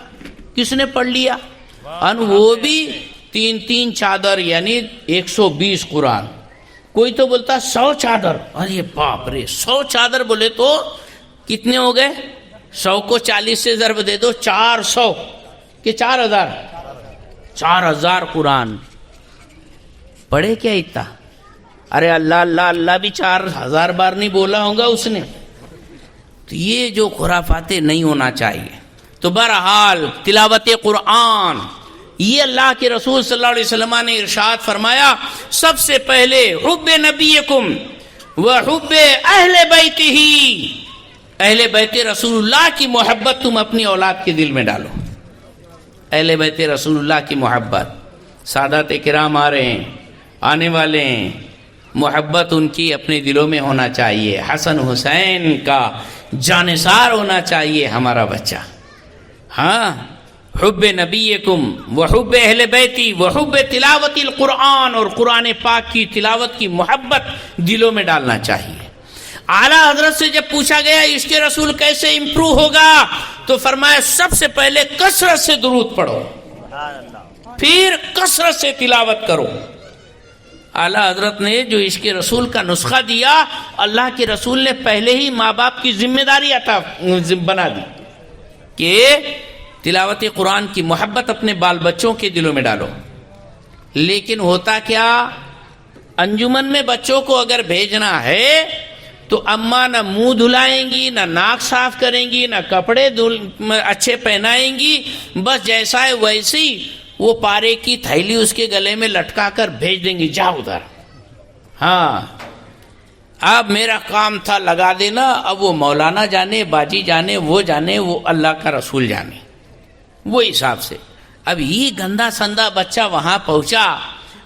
کس نے پڑھ لیا؟ اور وہ بھی 3 چادر یعنی 120 قرآن. کوئی تو بولتا 100 چادر. ارے باپ رے، 100 چادر بولے تو کتنے ہو گئے؟ 100 کو 40 سے ضرب دے دو، 400 کہ 4000؟ 4000 قرآن پڑھے کیا اتنا؟ ارے اللہ اللہ اللہ بھی 4000 بار نہیں بولا ہوگا اس نے. تو یہ جو خرافاتیں نہیں ہونا چاہیے. تو بہرحال تلاوت قرآن یہ اللہ کے رسول صلی اللہ علیہ وسلم نے ارشاد فرمایا، سب سے پہلے حب نبیکم و حب اہل بیتہ، اہل بیت رسول اللہ کی محبت تم اپنی اولاد کے دل میں ڈالو. اہل بیت رسول اللہ کی محبت، سادات کرام آ رہے ہیں، آنے والے ہیں، محبت ان کی اپنے دلوں میں ہونا چاہیے. حسن حسین کا جانثار ہونا چاہیے ہمارا بچہ. ہاں حب نبیکم و حب اہل بیتی و حب تلاوت القرآن، اور قرآن پاک کی تلاوت کی محبت دلوں میں ڈالنا چاہیے. اعلیٰ حضرت سے جب پوچھا گیا عشق رسول کیسے امپروو ہوگا تو فرمایا سب سے پہلے کثرت سے درود پڑھو، پھر کثرت سے تلاوت کرو. اعلیٰ حضرت نے جو عشق رسول کا نسخہ دیا، اللہ کے رسول نے پہلے ہی ماں باپ کی ذمہ داری عطا بنا دی کہ تلاوت قرآن کی محبت اپنے بال بچوں کے دلوں میں ڈالو. لیکن ہوتا کیا، انجمن میں بچوں کو اگر بھیجنا ہے تو اماں نہ منہ دھلائیں گی، نہ ناک صاف کریں گی، نہ کپڑے اچھے پہنائیں گی، بس جیسا ہے ویسی وہ پارے کی تھیلی اس کے گلے میں لٹکا کر بھیج دیں گی، جا ادھر. ہاں اب میرا کام تھا لگا دینا، اب وہ مولانا جانے، باجی جانے، وہ اللہ کا رسول جانے، وہ حساب سے. اب یہ گندا سندا بچہ وہاں پہنچا،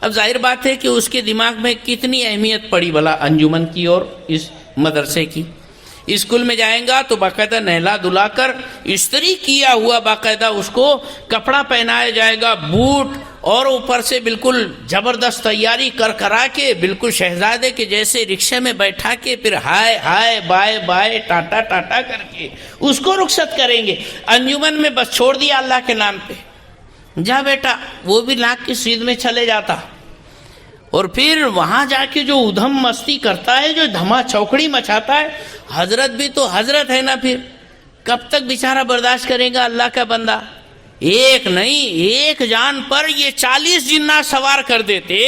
اب ظاہر بات ہے کہ اس کے دماغ میں کتنی اہمیت پڑی بھلا انجمن کی اور اس مدرسے کی. اسکول میں جائیں گا تو باقاعدہ نہلا دھلا کر استری کیا ہوا باقاعدہ اس کو کپڑا پہنایا جائے گا، بوٹ، اور اوپر سے بالکل زبردست تیاری کرا کے بالکل شہزادے کے جیسے رکشے میں بیٹھا کے پھر ہائے ہائے بائے بائے ٹاٹا ٹاٹا کر کے اس کو رخصت کریں گے. انجمن میں بس چھوڑ دیا اللہ کے نام پہ، جا بیٹا، وہ بھی لاکھ کی سید میں چلے جاتا. اور پھر وہاں جا کے جو ادھم مستی کرتا ہے، جو دھما چوکڑی مچاتا ہے، حضرت بھی تو حضرت ہے نا، پھر کب تک بیچارہ برداشت کرے گا اللہ کا بندہ. ایک نہیں، ایک جان پر یہ 40 جنات سوار کر دیتے،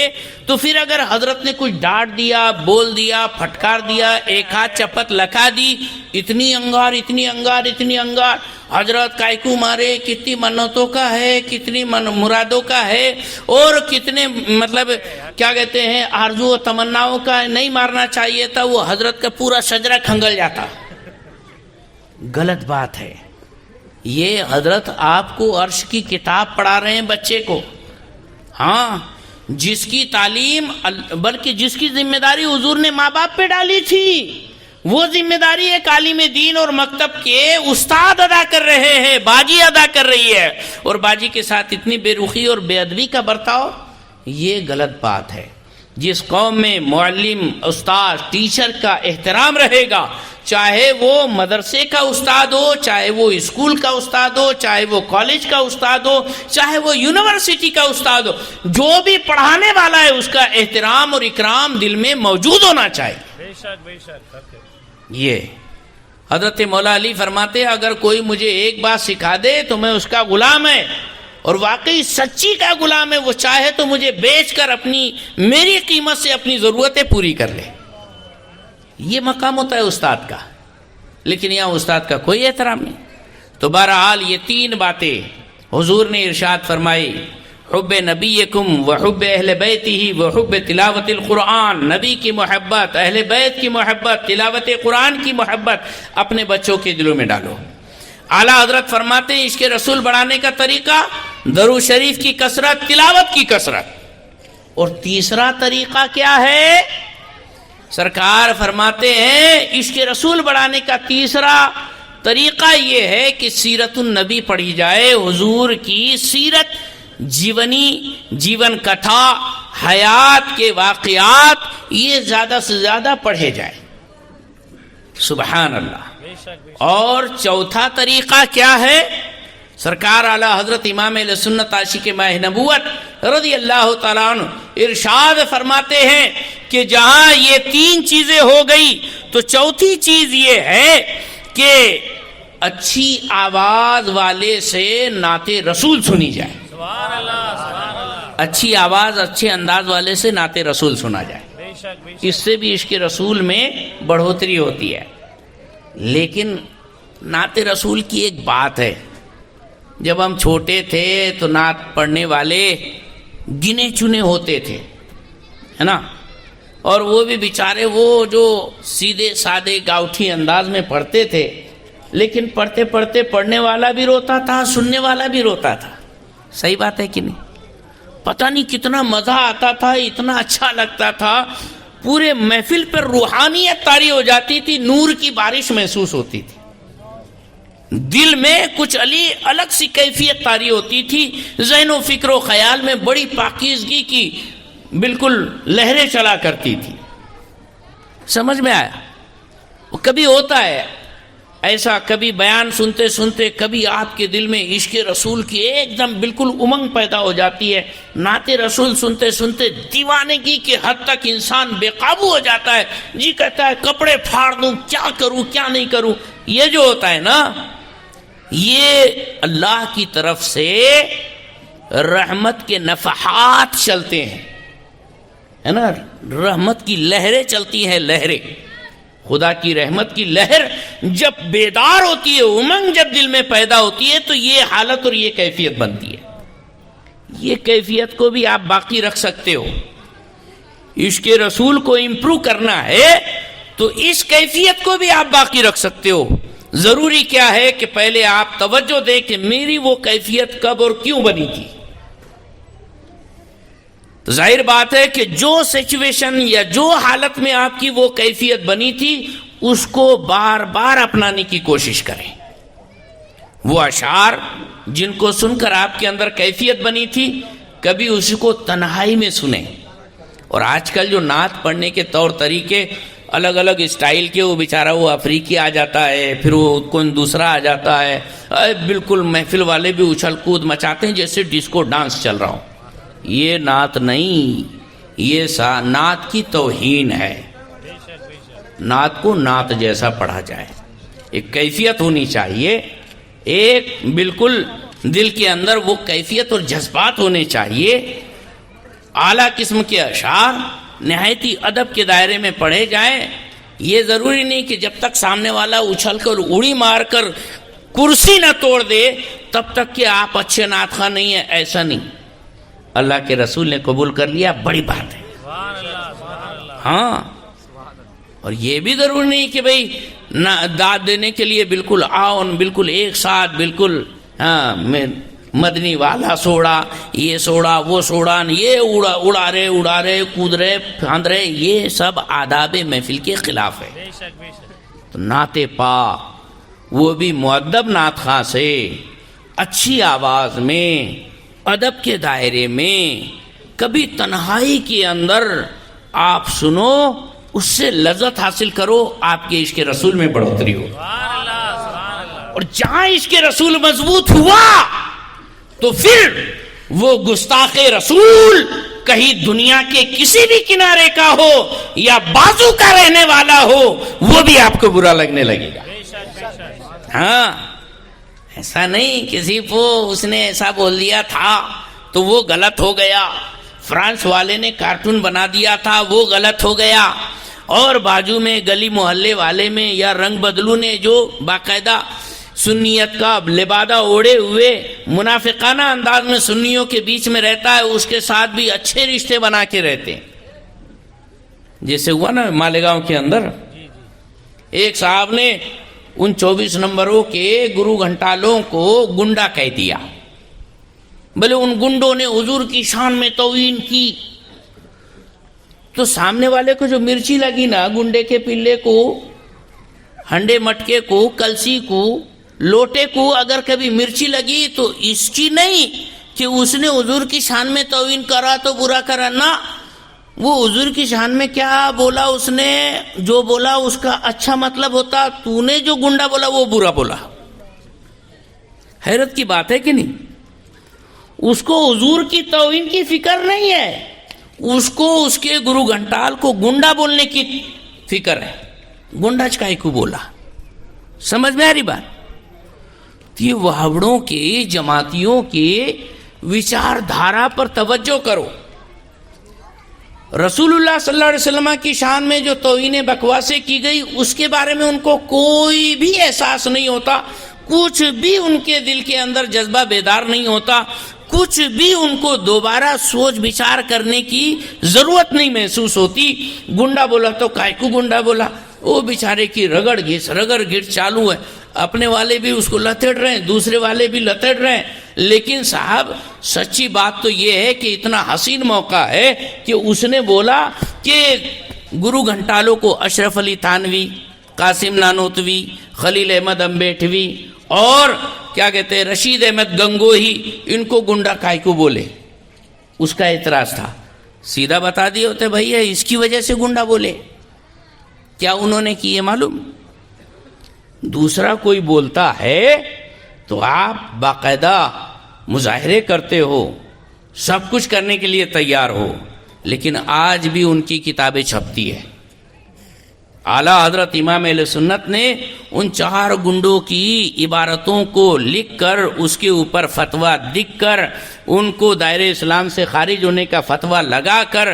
تو پھر اگر حضرت نے کچھ ڈانٹ دیا، بول دیا، پھٹکار دیا، ایک ہاتھ چپت لکھا دی، اتنی انگار اتنی انگار اتنی انگار، حضرت کائکو مارے، کتنی منتوں کا ہے، کتنی مرادوں کا ہے، اور کتنے مطلب کیا کہتے ہیں آرزو و تمناؤں کا نہیں مارنا چاہیے تھا، وہ حضرت کا پورا شجرہ کھنگل جاتا۔ غلط بات ہے یہ۔ حضرت آپ کو عرش کی کتاب پڑھا رہے ہیں بچے کو، ہاں، جس کی تعلیم بلکہ جس کی ذمہ داری حضور نے ماں باپ پہ ڈالی تھی، وہ ذمہ داری ایک عالم دین اور مکتب کے استاد ادا کر رہے ہیں، باجی ادا کر رہی ہے، اور باجی کے ساتھ اتنی بے رخی اور بے ادبی کا برتاؤ، یہ غلط بات ہے۔ جس قوم میں معلم، استاد، ٹیچر کا احترام رہے گا، چاہے وہ مدرسے کا استاد ہو، چاہے وہ اسکول کا استاد ہو، چاہے وہ کالج کا استاد ہو، چاہے وہ یونیورسٹی کا استاد ہو، جو بھی پڑھانے والا ہے اس کا احترام اور اکرام دل میں موجود ہونا چاہیے۔ بے شک بے شک۔ یہ حضرت مولا علی فرماتے ہیں اگر کوئی مجھے ایک بات سکھا دے تو میں اس کا غلام ہے، اور واقعی سچی کا غلام ہے، وہ چاہے تو مجھے بیچ کر میری قیمت سے اپنی ضرورتیں پوری کر لے۔ یہ مقام ہوتا ہے استاد کا، لیکن یہاں استاد کا کوئی احترام نہیں۔ تو بہرحال یہ 3 باتیں حضور نے ارشاد فرمائی، حب نبیکم و حب اہل بیتہ و حب تلاوت القرآن، نبی کی محبت، اہل بیت کی محبت، تلاوت قرآن کی محبت اپنے بچوں کے دلوں میں ڈالو۔ اعلیٰ حضرت فرماتے ہیں عشق رسول بڑھانے کا طریقہ درود شریف کی کثرت، تلاوت کی کثرت۔ اور تیسرا طریقہ کیا ہے؟ سرکار فرماتے ہیں عشق رسول بڑھانے کا تیسرا طریقہ یہ ہے کہ سیرت النبی پڑھی جائے، حضور کی سیرت، جیون کتھا، حیات کے واقعات، یہ زیادہ سے زیادہ پڑھے جائے۔ سبحان اللہ۔ اور چوتھا طریقہ کیا ہے؟ سرکار اعلی حضرت امام اہل سنت عاشق ماہ نبوت رضی اللہ تعالیٰ عنہ ارشاد فرماتے ہیں کہ جہاں یہ 3 چیزیں ہو گئی تو چوتھی چیز یہ ہے کہ اچھی آواز والے سے نعت رسول سنی جائے۔ سبحان اللہ سبحان اللہ۔ اچھی آواز، اچھے انداز والے سے نعت رسول سنا جائے، بے شک بے شک۔ اس سے بھی عشق رسول میں بڑھوتری ہوتی ہے۔ لیکن نعت رسول کی ایک بات ہے، جب ہم چھوٹے تھے تو نعت پڑھنے والے گنے چنے ہوتے تھے، ہے نا، اور وہ بھی بیچارے وہ جو سیدھے سادے گاؤٹھی انداز میں پڑھتے تھے، لیکن پڑھتے پڑھتے پڑھنے والا بھی روتا تھا، سننے والا بھی روتا تھا۔ صحیح بات ہے کہ نہیں؟ پتہ نہیں کتنا مزہ آتا تھا، اتنا اچھا لگتا تھا، پورے محفل پر روحانیت طاری ہو جاتی تھی، نور کی بارش محسوس ہوتی تھی، دل میں کچھ الگ سی کیفیت طاری ہوتی تھی، ذہن و فکر و خیال میں بڑی پاکیزگی کی بالکل لہریں چلا کرتی تھی۔ سمجھ میں آیا؟ کبھی ہوتا ہے ایسا، کبھی بیان سنتے سنتے کبھی آپ کے دل میں عشق رسول کی ایک دم بالکل امنگ پیدا ہو جاتی ہے، نعت رسول سنتے سنتے دیوانگی کی حد تک انسان بے قابو ہو جاتا ہے، جی کہتا ہے کپڑے پھاڑ دوں، کیا کروں کیا نہیں کروں۔ یہ جو ہوتا ہے نا، یہ اللہ کی طرف سے رحمت کے نفحات چلتے ہیں، ہے نا، رحمت کی لہریں چلتی ہیں، لہریں، خدا کی رحمت کی لہر جب بیدار ہوتی ہے، امنگ جب دل میں پیدا ہوتی ہے تو یہ حالت اور یہ کیفیت بنتی ہے۔ یہ کیفیت کو بھی آپ باقی رکھ سکتے ہو۔ عشق رسول کو امپروو کرنا ہے تو اس کیفیت کو بھی آپ باقی رکھ سکتے ہو۔ ضروری کیا ہے کہ پہلے آپ توجہ دیں کہ میری وہ کیفیت کب اور کیوں بنی تھی۔ تو ظاہر بات ہے کہ جو سچویشن یا جو حالت میں آپ کی وہ کیفیت بنی تھی اس کو بار بار اپنانے کی کوشش کریں۔ وہ اشعار جن کو سن کر آپ کے اندر کیفیت بنی تھی کبھی اسی کو تنہائی میں سنیں۔ اور آج کل جو نعت پڑھنے کے طور طریقے الگ الگ اسٹائل کے، وہ بیچارہ وہ افریقی آ جاتا ہے، پھر وہ کوئی دوسرا آ جاتا ہے، بالکل محفل والے بھی اچھل کود مچاتے ہیں جیسے ڈسکو ڈانس چل رہا ہوں۔ یہ نعت نہیں، یہ نعت کی توہین ہے۔ نعت کو نعت جیسا پڑھا جائے، ایک کیفیت ہونی چاہیے، ایک بالکل دل کے اندر وہ کیفیت اور جذبات ہونے چاہیے. اعلیٰ قسم کے اشعار نہایتی ادب کے دائرے میں پڑھے جائیں. یہ ضروری نہیں کہ جب تک سامنے والا اچھل کر اڑی مار کر کرسی نہ توڑ دے تب تک کہ آپ اچھے نعت خواں نہیں ہیں، ایسا نہیں. اللہ کے رسول نے قبول کر لیا، بڑی بات ہے. ہاں، اور یہ بھی ضروری نہیں کہ بھئی داد دینے کے لیے بالکل آؤن، بالکل ایک ساتھ، بالکل مدنی والا سوڑا، یہ سوڑا وہ سوڑا، یہ اڑا رہے کود رہے پھاند رہے، یہ سب آداب محفل کے خلاف ہے. تو نعت پاک وہ بھی مؤدب نعت خواں سے اچھی آواز میں ادب کے دائرے میں کبھی تنہائی کے اندر آپ سنو، اس سے لذت حاصل کرو، آپ کے عشق رسول میں بڑھوتری ہو. اور جہاں عشق رسول مضبوط ہوا تو پھر وہ گستاخ رسول کہیں دنیا کے کسی بھی کنارے کا ہو یا بازو کا رہنے والا ہو، وہ بھی آپ کو برا لگنے لگے گا. ہاں، ایسا نہیں کسی کو اس نے ایسا بول دیا تھا تو وہ غلط ہو گیا، فرانس والے نے کارٹون بنا دیا تھا وہ غلط ہو گیا، اور بازو میں گلی محلے والے میں یا رنگ بدلو نے جو باقاعدہ سنیت کا لبادہ اوڑے ہوئے منافقانہ انداز میں سنیوں کے بیچ میں رہتا ہے، اس کے ساتھ بھی اچھے رشتے بنا کے رہتے ہیں. جیسے ہوا نا مالیگاؤں کے اندر ایک صاحب نے ان 24 نمبروں کے گرو گھنٹالوں کو گنڈا کہہ دیا. بھلے ان گنڈوں نے حضور کی شان میں توہین کی تو سامنے والے کو جو مرچی لگی نا، گنڈے کے پلے کو، ہنڈے مٹکے کو، کلسی کو، لوٹے کو اگر کبھی مرچی لگی تو اس کی نہیں کہ اس نے حضور کی شان میں توہین کرا تو برا کرا، نہ، وہ حضور کی شان میں کیا بولا، اس نے جو بولا اس کا اچھا مطلب ہوتا، تو نے جو گنڈا بولا وہ برا بولا. حیرت کی بات ہے کہ نہیں؟ اس کو حضور کی توہین کی فکر نہیں ہے، اس کو اس کے گرو گھنٹال کو گنڈا بولنے کی فکر ہے. گنڈا چکائی کو بولا، سمجھ میں آ رہی بات؟ یہ وہابڑوں کے، جماعتیوں کے وچار دھارا پر توجہ کرو. رسول اللہ صلی اللہ علیہ وسلم کی شان میں جو توہین بکواسے کی گئی اس کے بارے میں ان کو کوئی بھی احساس نہیں ہوتا، کچھ بھی ان کے دل کے اندر جذبہ بیدار نہیں ہوتا، کچھ بھی ان کو دوبارہ سوچ بچار کرنے کی ضرورت نہیں محسوس ہوتی. گنڈا بولا تو کائے کو گنڈا بولا، وہ بیچارے کی رگڑ گھڑ چالو ہے، اپنے والے بھی اس کو لتڑ رہے ہیں، دوسرے والے بھی لتڑ رہے ہیں. لیکن صاحب سچی بات تو یہ ہے کہ اتنا حسین موقع ہے کہ اس نے بولا کہ گرو گھنٹالوں کو اشرف علی تھانوی، قاسم نانوتوی، خلیل احمد امبیٹوی اور کیا کہتے ہیں رشید احمد گنگوہی، ان کو گنڈا کائی کو بولے. اس کا اعتراض تھا، سیدھا بتا دیے ہوتے بھائی اس کی وجہ سے گنڈا بولے. کیا انہوں نے کیے معلوم؟ دوسرا کوئی بولتا ہے تو آپ باقاعدہ مظاہرے کرتے ہو، سب کچھ کرنے کے لیے تیار ہو، لیکن آج بھی ان کی کتابیں چھپتی ہے. اعلیٰ حضرت امام اہل سنت نے ان 4 گنڈوں کی عبارتوں کو لکھ کر، اس کے اوپر فتویٰ لکھ کر، ان کو دائرہ اسلام سے خارج ہونے کا فتویٰ لگا کر،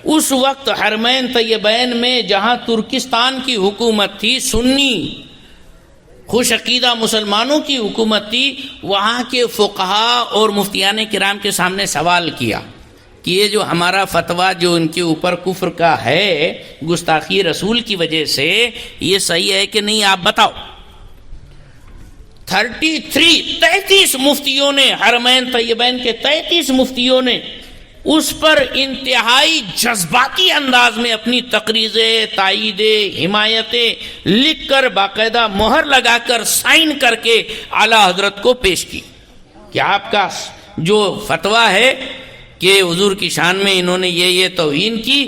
اس وقت حرمین طیبین میں جہاں ترکستان کی حکومت تھی، سنی خوش عقیدہ مسلمانوں کی حکومت تھی، وہاں کے فقہا اور مفتیان کرام کے سامنے سوال کیا کہ یہ جو ہمارا فتویٰ جو ان کے اوپر کفر کا ہے گستاخی رسول کی وجہ سے، یہ صحیح ہے کہ نہیں، آپ بتاؤ. 33 مفتیوں نے، حرمین طیبین کے 33 مفتیوں نے اس پر انتہائی جذباتی انداز میں اپنی تقریریں، تائیدیں، حمایتیں لکھ کر باقاعدہ مہر لگا کر سائن کر کے اعلیٰ حضرت کو پیش کی کہ آپ کا جو فتویٰ ہے کہ حضور کی شان میں انہوں نے یہ توہین کی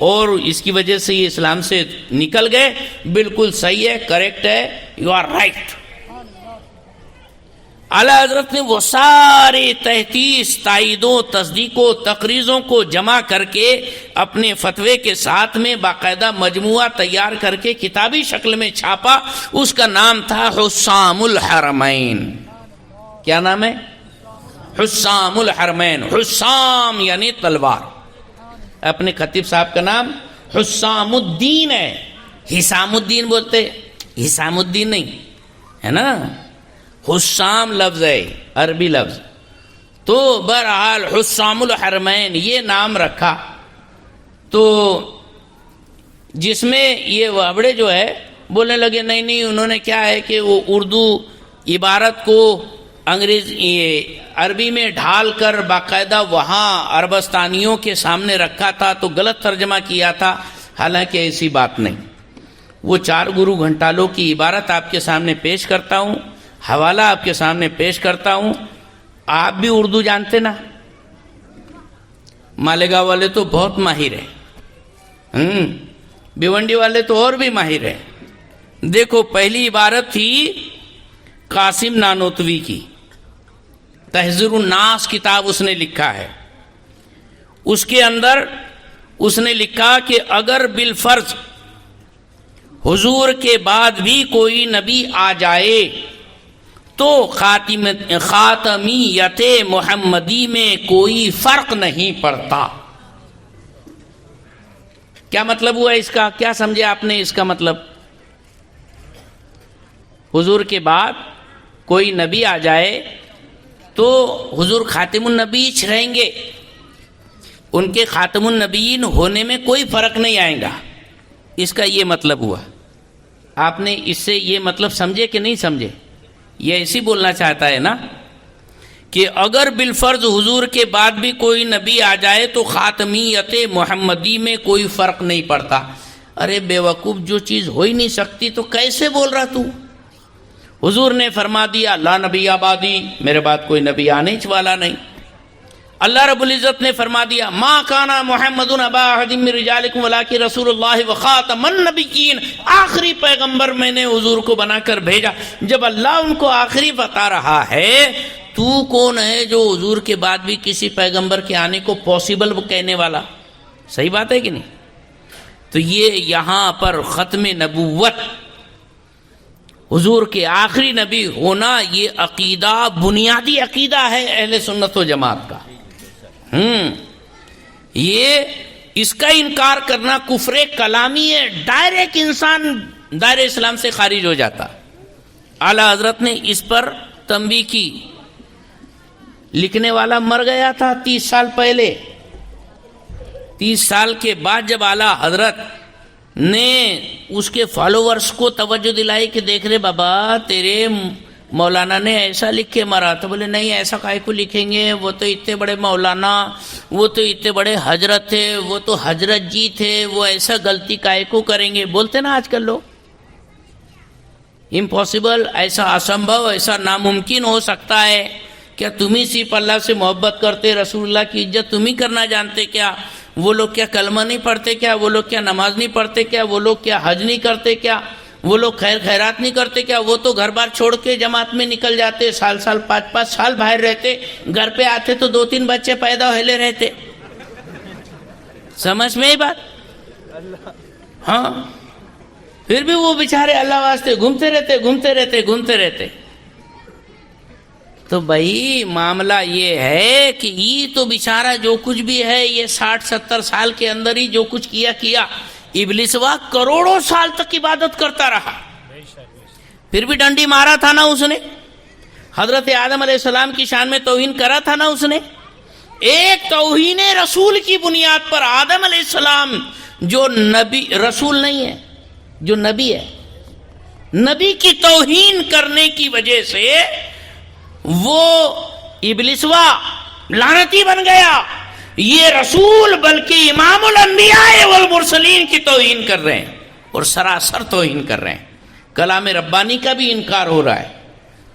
اور اس کی وجہ سے یہ اسلام سے نکل گئے، بالکل صحیح ہے، کریکٹ ہے، یو آر رائٹ. اعلیٰ حضرت نے وہ سارے 33 تائیدوں، تصدیقوں، تقریضوں کو جمع کر کے اپنے فتوے کے ساتھ میں باقاعدہ مجموعہ تیار کر کے کتابی شکل میں چھاپا. اس کا نام تھا حسام الحرمین. کیا نام ہے؟ حسام الحرمین، حسام یعنی تلوار. اپنے خطیب صاحب کا نام حسام الدین ہے. حسام الدین بولتے، حسام الدین نہیں ہے نا، حسام لفظ ہے، عربی لفظ. تو بہرحال حسام الحرمین یہ نام رکھا. تو جس میں یہ وابڑے جو ہے بولنے لگے نہیں انہوں نے کیا ہے کہ وہ اردو عبارت کو عربی میں ڈھال کر باقاعدہ وہاں عربستانیوں کے سامنے رکھا تھا تو غلط ترجمہ کیا تھا. حالانکہ ایسی بات نہیں. وہ 4 گرو گھنٹالوں کی عبارت آپ کے سامنے پیش کرتا ہوں، حوالہ آپ کے سامنے پیش کرتا ہوں. آپ بھی اردو جانتے نا، مالیگاؤں والے تو بہت ماہر ہیں، بھیونڈی والے تو اور بھی ماہر ہیں. دیکھو پہلی عبارت تھی قاسم نانوتوی کی، تحذیر الناس کتاب اس نے لکھا ہے. اس کے اندر اس نے لکھا کہ اگر بالفرض حضور کے بعد بھی کوئی نبی آ جائے تو خاتمیت محمدی میں کوئی فرق نہیں پڑتا. کیا مطلب ہوا اس کا؟ کیا سمجھے آپ نے اس کا مطلب؟ حضور کے بعد کوئی نبی آ جائے تو حضور خاتم النبی رہیں گے، ان کے خاتم النبیین ہونے میں کوئی فرق نہیں آئے گا. اس کا یہ مطلب ہوا. آپ نے اس سے یہ مطلب سمجھے کہ نہیں سمجھے؟ یہ ایسی بولنا چاہتا ہے نا کہ اگر بالفرض حضور کے بعد بھی کوئی نبی آ جائے تو خاتمیت محمدی میں کوئی فرق نہیں پڑتا. ارے بے وقوف، جو چیز ہو ہی نہیں سکتی تو کیسے بول رہا تو؟ حضور نے فرما دیا لا نبی آبادی، میرے بعد کوئی نبی آنے والا نہیں. اللہ رب العزت نے فرما دیا ما کانا محمد ابا احد من رجالکم ولکن رسول اللہ وخاتم النبیین، آخری پیغمبر میں نے حضور کو بنا کر بھیجا. جب اللہ ان کو آخری بتا رہا ہے تو کون ہے جو حضور کے بعد بھی کسی پیغمبر کے آنے کو پاسبل کہنے والا؟ صحیح بات ہے کہ نہیں؟ تو یہ یہاں پر ختم نبوت، حضور کے آخری نبی ہونا، یہ عقیدہ بنیادی عقیدہ ہے اہل سنت و جماعت کا. یہ اس کا انکار کرنا کفر کلامی ہے، ڈائریکٹ انسان دائرہ اسلام سے خارج ہو جاتا. اعلی حضرت نے اس پر تنبیہ کی. لکھنے والا مر گیا تھا 30 سال پہلے. 30 سال کے بعد جب اعلی حضرت نے اس کے فالوورز کو توجہ دلائی کہ دیکھ رہے بابا تیرے مولانا نے ایسا لکھ کے مرا، تو بولے نہیں ایسا کائے کو لکھیں گے، وہ تو اتنے بڑے مولانا، وہ تو اتنے بڑے حضرت تھے، وہ تو حضرت جی تھے، وہ ایسا غلطی کائے کو کریں گے؟ بولتے نا آج کل لوگ امپاسبل، ایسا اسمبھو، ایسا ناممکن ہو سکتا ہے. کیا تم ہی صرف اللہ سے محبت کرتے، رسول اللہ کی عزت تم ہی کرنا جانتے کیا؟ وہ لوگ کیا کلمہ نہیں پڑھتے کیا؟ وہ لوگ کیا نماز نہیں پڑھتے کیا؟ وہ لوگ کیا حج نہیں کرتے کیا؟ وہ لوگ خیر خیرات نہیں کرتے کیا؟ وہ تو گھر بار چھوڑ کے جماعت میں نکل جاتے، سال 5 سال باہر رہتے، گھر پہ آتے تو 2-3 بچے پیدا ہوئے رہتے. سمجھ میں ہی بات؟ ہاں، پھر بھی وہ بیچارے اللہ واسطے گھومتے رہتے. تو بھائی معاملہ یہ ہے کہ یہ تو بیچارہ جو کچھ بھی ہے یہ 60-70 سال کے اندر ہی جو کچھ کیا. ابلیسوا کروڑوں سال تک عبادت کرتا رہا، پھر بھی ڈنڈی مارا تھا نا اس نے. حضرت آدم علیہ السلام کی شان میں توہین کرا تھا نا اس نے. ایک توہین رسول کی بنیاد پر آدم علیہ السلام جو نبی رسول نہیں ہے، جو نبی ہے، نبی کی توہین کرنے کی وجہ سے وہ ابلیسوا لعنتی بن گیا. یہ رسول بلکہ امام الانبیاء والمرسلین کی توہین کر رہے ہیں اور سراسر توہین کر رہے ہیں. کلام ربانی کا بھی انکار ہو رہا ہے.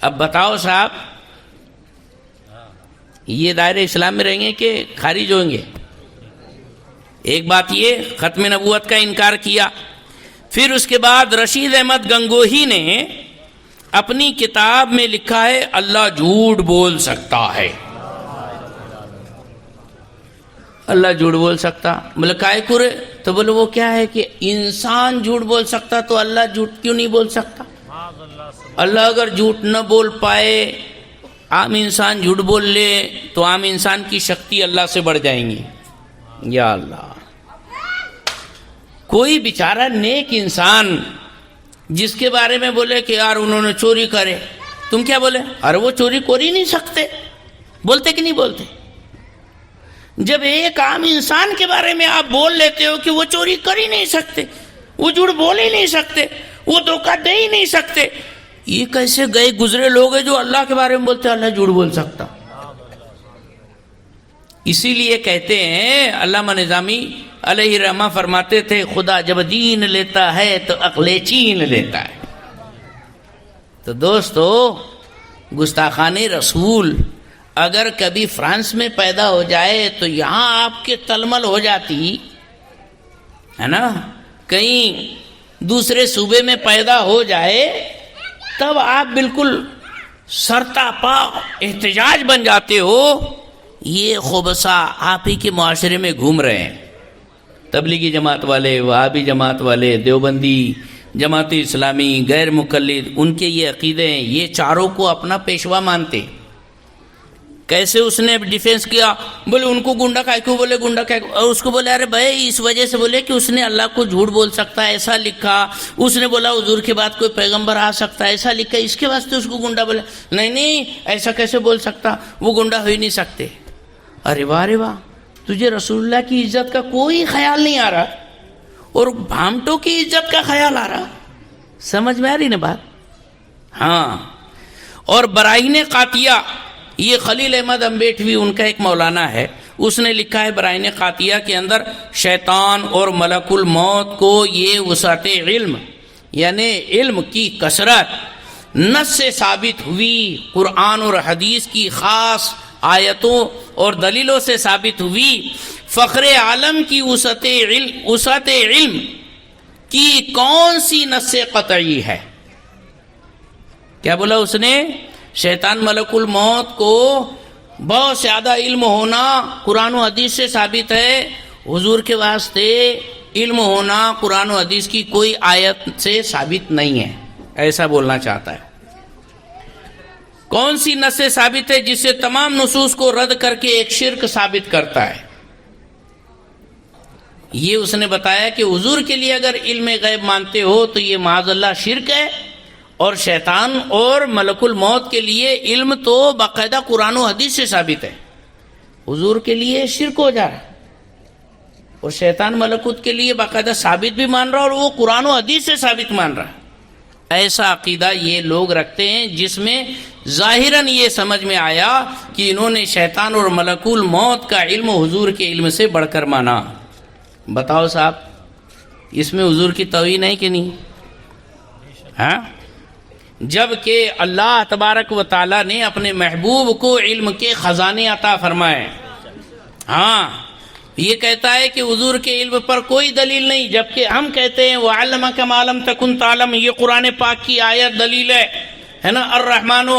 اب بتاؤ صاحب، یہ دائرہ اسلام میں رہیں گے کہ خارج ہوئیں گے؟ ایک بات یہ ختم نبوت کا انکار کیا. پھر اس کے بعد رشید احمد گنگوہی نے اپنی کتاب میں لکھا ہے اللہ جھوٹ بول سکتا ہے. اللہ جھوٹ بول سکتا، بولے کائے کرے؟ تو بولے وہ کیا ہے کہ انسان جھوٹ بول سکتا تو اللہ جھوٹ کیوں نہیں بول سکتا؟ اللہ اگر جھوٹ نہ بول پائے عام انسان جھوٹ بول لے تو عام انسان کی شکتی اللہ سے بڑھ جائیں گی. یا اللہ، کوئی بیچارہ نیک انسان جس کے بارے میں بولے کہ یار انہوں نے چوری کرے، تم کیا بولے؟ ارے وہ چوری کر ہی نہیں سکتے. بولتے کہ نہیں بولتے؟ جب ایک عام انسان کے بارے میں آپ بول لیتے ہو کہ وہ چوری کر ہی نہیں سکتے، وہ جھوٹ بول ہی نہیں سکتے، وہ دھوکہ دے ہی نہیں سکتے، یہ کیسے گئے گزرے لوگ ہیں جو اللہ کے بارے میں بولتے ہیں اللہ جھوٹ بول سکتا؟ اسی لیے کہتے ہیں علامہ نظامی علیہ رحمہ فرماتے تھے خدا جب دین لیتا ہے تو عقل چین لیتا ہے. تو دوستو، گستاخان رسول اگر کبھی فرانس میں پیدا ہو جائے تو یہاں آپ کے تلمل ہو جاتی ہے نا، کہیں دوسرے صوبے میں پیدا ہو جائے تب آپ بالکل سرتا پا احتجاج بن جاتے ہو. یہ خبثہ آپ ہی کے معاشرے میں گھوم رہے ہیں. تبلیغی جماعت والے، وہابی جماعت والے، دیوبندی، جماعت اسلامی، غیر مقلد، ان کے یہ عقیدے ہیں. یہ چاروں کو اپنا پیشوا مانتے. کیسے اس نے ڈیفینس کیا؟ بولے ان کو گنڈا کہہ کیوں بولے، گنڈا کہہ، اور اس کو بولے ارے بھائی اس وجہ سے بولے کہ اس نے اللہ کو جھوٹ بول سکتا ہے ایسا لکھا، اس نے بولا حضور کے بعد کوئی پیغمبر آ سکتا ہے ایسا لکھا، اس کے واسطے اس کو گنڈا بولے. نہیں ایسا کیسے بول سکتا، وہ گنڈا ہو ہی نہیں سکتے. ارے واہ رے واہ، تجھے رسول اللہ کی عزت کا کوئی خیال نہیں آ رہا اور بھامٹوں کی عزت کا خیال آ رہا. سمجھ میں آ رہی نا بات؟ ہاں. اور براہین قاطیہ، یہ خلیل احمد امبیٹوی ان کا ایک مولانا ہے، اس نے لکھا ہے براہین قاطیہ کے اندر شیطان اور ملک الموت کو یہ وسعت علم یعنی علم کی کثرت نص سے ثابت ہوئی، قرآن اور حدیث کی خاص آیتوں اور دلیلوں سے ثابت ہوئی. فخر عالم کی وسعت علم کی کون سی نص قطعی ہے؟ کیا بولا اس نے؟ شیطان ملک الموت کو بہت زیادہ علم ہونا قرآن و حدیث سے ثابت ہے، حضور کے واسطے علم ہونا قرآن و حدیث کی کوئی آیت سے ثابت نہیں ہے، ایسا بولنا چاہتا ہے. کون سی نص سے ثابت ہے جس سے تمام نصوص کو رد کر کے ایک شرک ثابت کرتا ہے؟ یہ اس نے بتایا کہ حضور کے لیے اگر علم غیب مانتے ہو تو یہ معاذ اللہ شرک ہے، اور شیطان اور ملک الموت کے لیے علم تو باقاعدہ قرآن و حدیث سے ثابت ہے. حضور کے لیے شرک ہو جا رہا ہے اور شیطان ملکوت کے لیے باقاعدہ ثابت بھی مان رہا اور وہ قرآن و حدیث سے ثابت مان رہا ہے. ایسا عقیدہ یہ لوگ رکھتے ہیں جس میں ظاہراً یہ سمجھ میں آیا کہ انہوں نے شیطان اور ملک الموت کا علم حضور کے علم سے بڑھ کر مانا. بتاؤ صاحب، اس میں حضور کی توہین ہے کہ نہیں؟ ہاں، جبکہ اللہ تبارک و تعالیٰ نے اپنے محبوب کو علم کے خزانے عطا فرمائے. ہاں، یہ کہتا ہے کہ حضور کے علم پر کوئی دلیل نہیں، جبکہ ہم کہتے ہیں وَعَلَّمَكَ مَا لَمْ تَكُنْ تَعْلَمْ، یہ قرآن پاک کی آیت دلیل ہے نا. الرحمن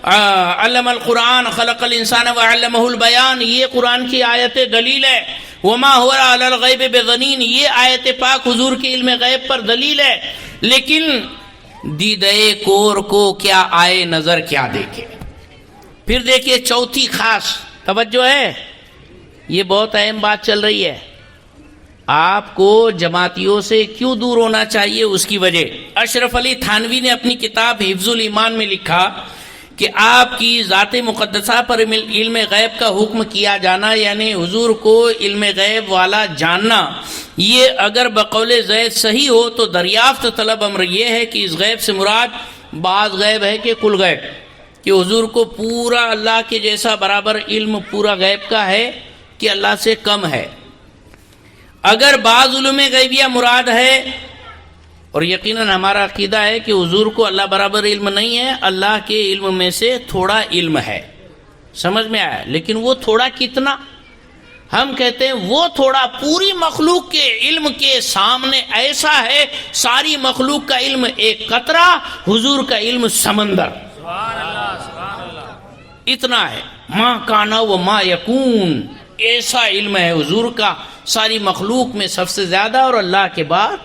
علم القرآن خلق الانسان وعلمہ البیان، یہ قرآن کی آیت دلیل ہے. وَمَا هُوَ عَلَى الْغَيْبِ بِضَنِينٍ، یہ آیت پاک حضور کے علم غیب پر دلیل ہے. لیکن دیدے کور کو کیا آئے نظر کیا دیکھے. پھر دیکھیے چوتھی خاص توجہ ہے، یہ بہت اہم بات چل رہی ہے. آپ کو جماعتیوں سے کیوں دور ہونا چاہیے، اس کی وجہ اشرف علی تھانوی نے اپنی کتاب حفظ الایمان میں لکھا کہ آپ کی ذات مقدسہ پر علم غیب کا حکم کیا جانا یعنی حضور کو علم غیب والا جاننا، یہ اگر بقول زید صحیح ہو تو دریافت طلب امر یہ ہے کہ اس غیب سے مراد بعض غیب ہے کہ کل غیب، کہ حضور کو پورا اللہ کے جیسا برابر علم پورا غیب کا ہے کہ اللہ سے کم ہے. اگر بعض علوم غیبیہ مراد ہے، اور یقیناً ہمارا عقیدہ ہے کہ حضور کو اللہ برابر علم نہیں ہے، اللہ کے علم میں سے تھوڑا علم ہے، سمجھ میں آیا. لیکن وہ تھوڑا کتنا؟ ہم کہتے ہیں وہ تھوڑا پوری مخلوق کے علم کے سامنے ایسا ہے، ساری مخلوق کا علم ایک قطرہ، حضور کا علم سمندر. سبحان اللہ سبحان اللہ. اتنا ہے، ما کانا و ما یکون، ایسا علم ہے حضور کا ساری مخلوق میں سب سے زیادہ اور اللہ کے بعد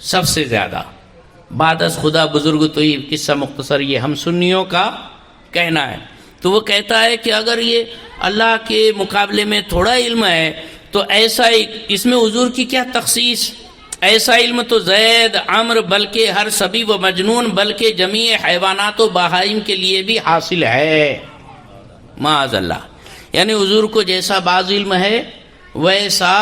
سب سے زیادہ. بعد از خدا بزرگ تو یہ قصہ مختصر یہ ہم سنیوں کا کہنا ہے. تو وہ کہتا ہے کہ اگر یہ اللہ کے مقابلے میں تھوڑا علم ہے تو ایسا اس میں حضور کی کیا تخصیص؟ ایسا علم تو زید، عمر، بلکہ ہر صبی و مجنون، بلکہ جمیع حیوانات و بہائم کے لیے بھی حاصل ہے، معاذ اللہ۔ یعنی حضور کو جیسا بعض علم ہے ویسا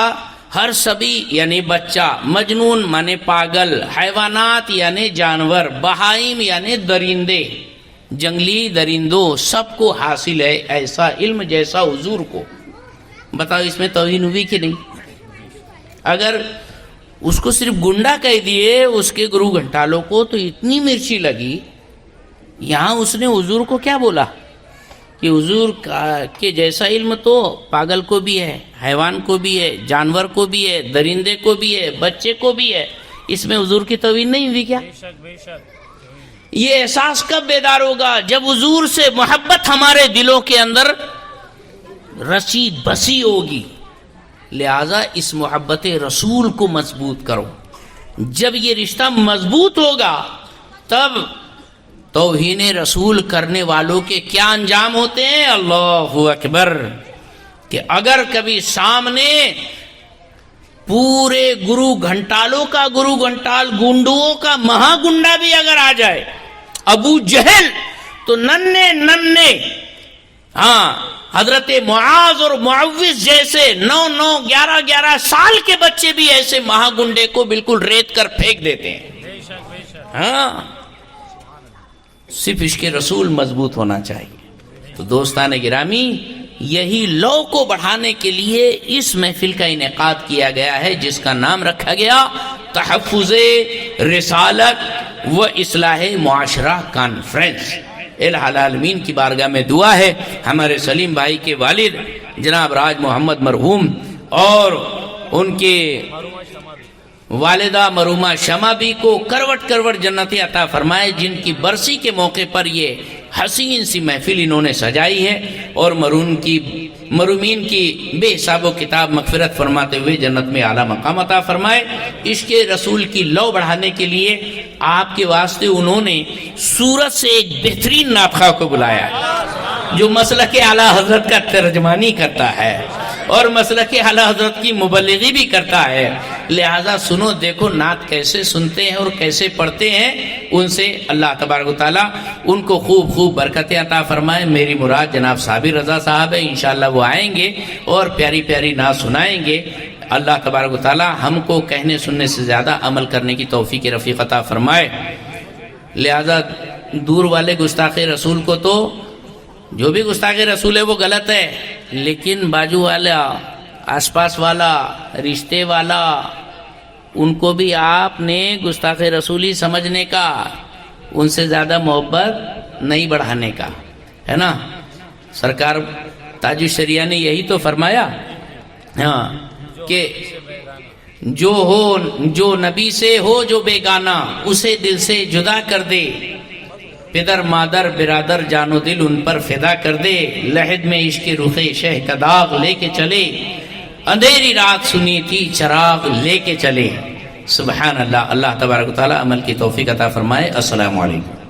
ہر صبی یعنی بچہ، مجنون مانے پاگل، حیوانات یعنی جانور، بہائم یعنی درندے، جنگلی درندوں، سب کو حاصل ہے ایسا علم جیسا حضور کو۔ بتاؤ اس میں توہین ہوئی کہ نہیں؟ اگر اس کو صرف گنڈا کہہ دیے اس کے گرو گھنٹالوں کو تو اتنی مرچی لگی، یہاں اس نے حضور کو کیا بولا کہ حضور کے جیسا علم تو پاگل کو بھی ہے، حیوان کو بھی ہے، جانور کو بھی ہے، درندے کو بھی ہے، بچے کو بھی ہے۔ اس میں حضور کی توہین نہیں ہوئی کیا؟ یہ احساس کب بیدار ہوگا؟ جب حضور سے محبت ہمارے دلوں کے اندر رسی بسی ہوگی۔ لہذا اس محبت رسول کو مضبوط کرو۔ جب یہ رشتہ مضبوط ہوگا تب توہین رسول کرنے والوں کے کیا انجام ہوتے ہیں؟ اللہ اکبر! کہ اگر کبھی سامنے پورے گرو گھنٹالوں کا گرو گھنٹال، گنڈوں کا مہا گنڈا بھی اگر آ جائے، ابو جہل، تو ننے حضرت معاذ اور معوذ جیسے 9 سال کے بچے بھی ایسے مہا گنڈے کو بالکل ریت کر پھینک دیتے ہیں۔ ہاں، صرف عشق رسول مضبوط ہونا چاہیے۔ تو دوستان گرامی، یہی لو کو بڑھانے کے لیے اس محفل کا انعقاد کیا گیا ہے، جس کا نام رکھا گیا تحفظ رسالت و اصلاح معاشرہ کانفرنس۔ الہ العالمین کی بارگاہ میں دعا ہے ہمارے سلیم بھائی کے والد جناب راج محمد مرحوم اور ان کے والدہ مرحومہ شمع بی کو کروٹ کروٹ جنتی عطا فرمائے، جن کی برسی کے موقع پر یہ حسین سی محفل انہوں نے سجائی ہے، اور مرحومین کی بے حساب و کتاب مغفرت فرماتے ہوئے جنت میں اعلیٰ مقام عطا فرمائے۔ عشق رسول کی لو بڑھانے کے لیے آپ کے واسطے انہوں نے سورت سے ایک بہترین ناطخہ کو بلایا ہے، جو مسلک اعلیٰ حضرت کا ترجمانی کرتا ہے اور مسلک اعلیٰ حضرت کی مبلغی بھی کرتا ہے۔ لہذا سنو، دیکھو نعت کیسے سنتے ہیں اور کیسے پڑھتے ہیں، ان سے اللہ تبارک و تعالیٰ ان کو خوب خوب برکتیں عطا فرمائے۔ میری مراد جناب صابر رضا صاحب ہے، انشاءاللہ وہ آئیں گے اور پیاری پیاری نعت سنائیں گے۔ اللہ تبارک و تعالیٰ ہم کو کہنے سننے سے زیادہ عمل کرنے کی توفیق رفیق عطا فرمائے۔ لہذا دور والے گستاخ رسول کو تو جو بھی گستاخ رسول ہے وہ غلط ہے، لیکن بازو والا، آس پاس والا، رشتے والا، ان کو بھی آپ نے گستاخ رسولی سمجھنے کا، ان سے زیادہ محبت نہیں بڑھانے کا، ہے نا۔ سرکار تاج الشریعہ نے یہی تو فرمایا کہ جو نبی سے ہو جو بیگانہ، اسے دل سے جدا کر دے، پدر مادر برادر جان و دل ان پر فدا کر دے، لحد میں عشق رخ شہ کا داغ لے کے چلے، اندھیری رات سنی تھی چراغ لے کے چلے۔ سبحان اللہ۔ اللہ تبارک و تعالی عمل کی توفیق عطا فرمائے۔ السلام علیکم۔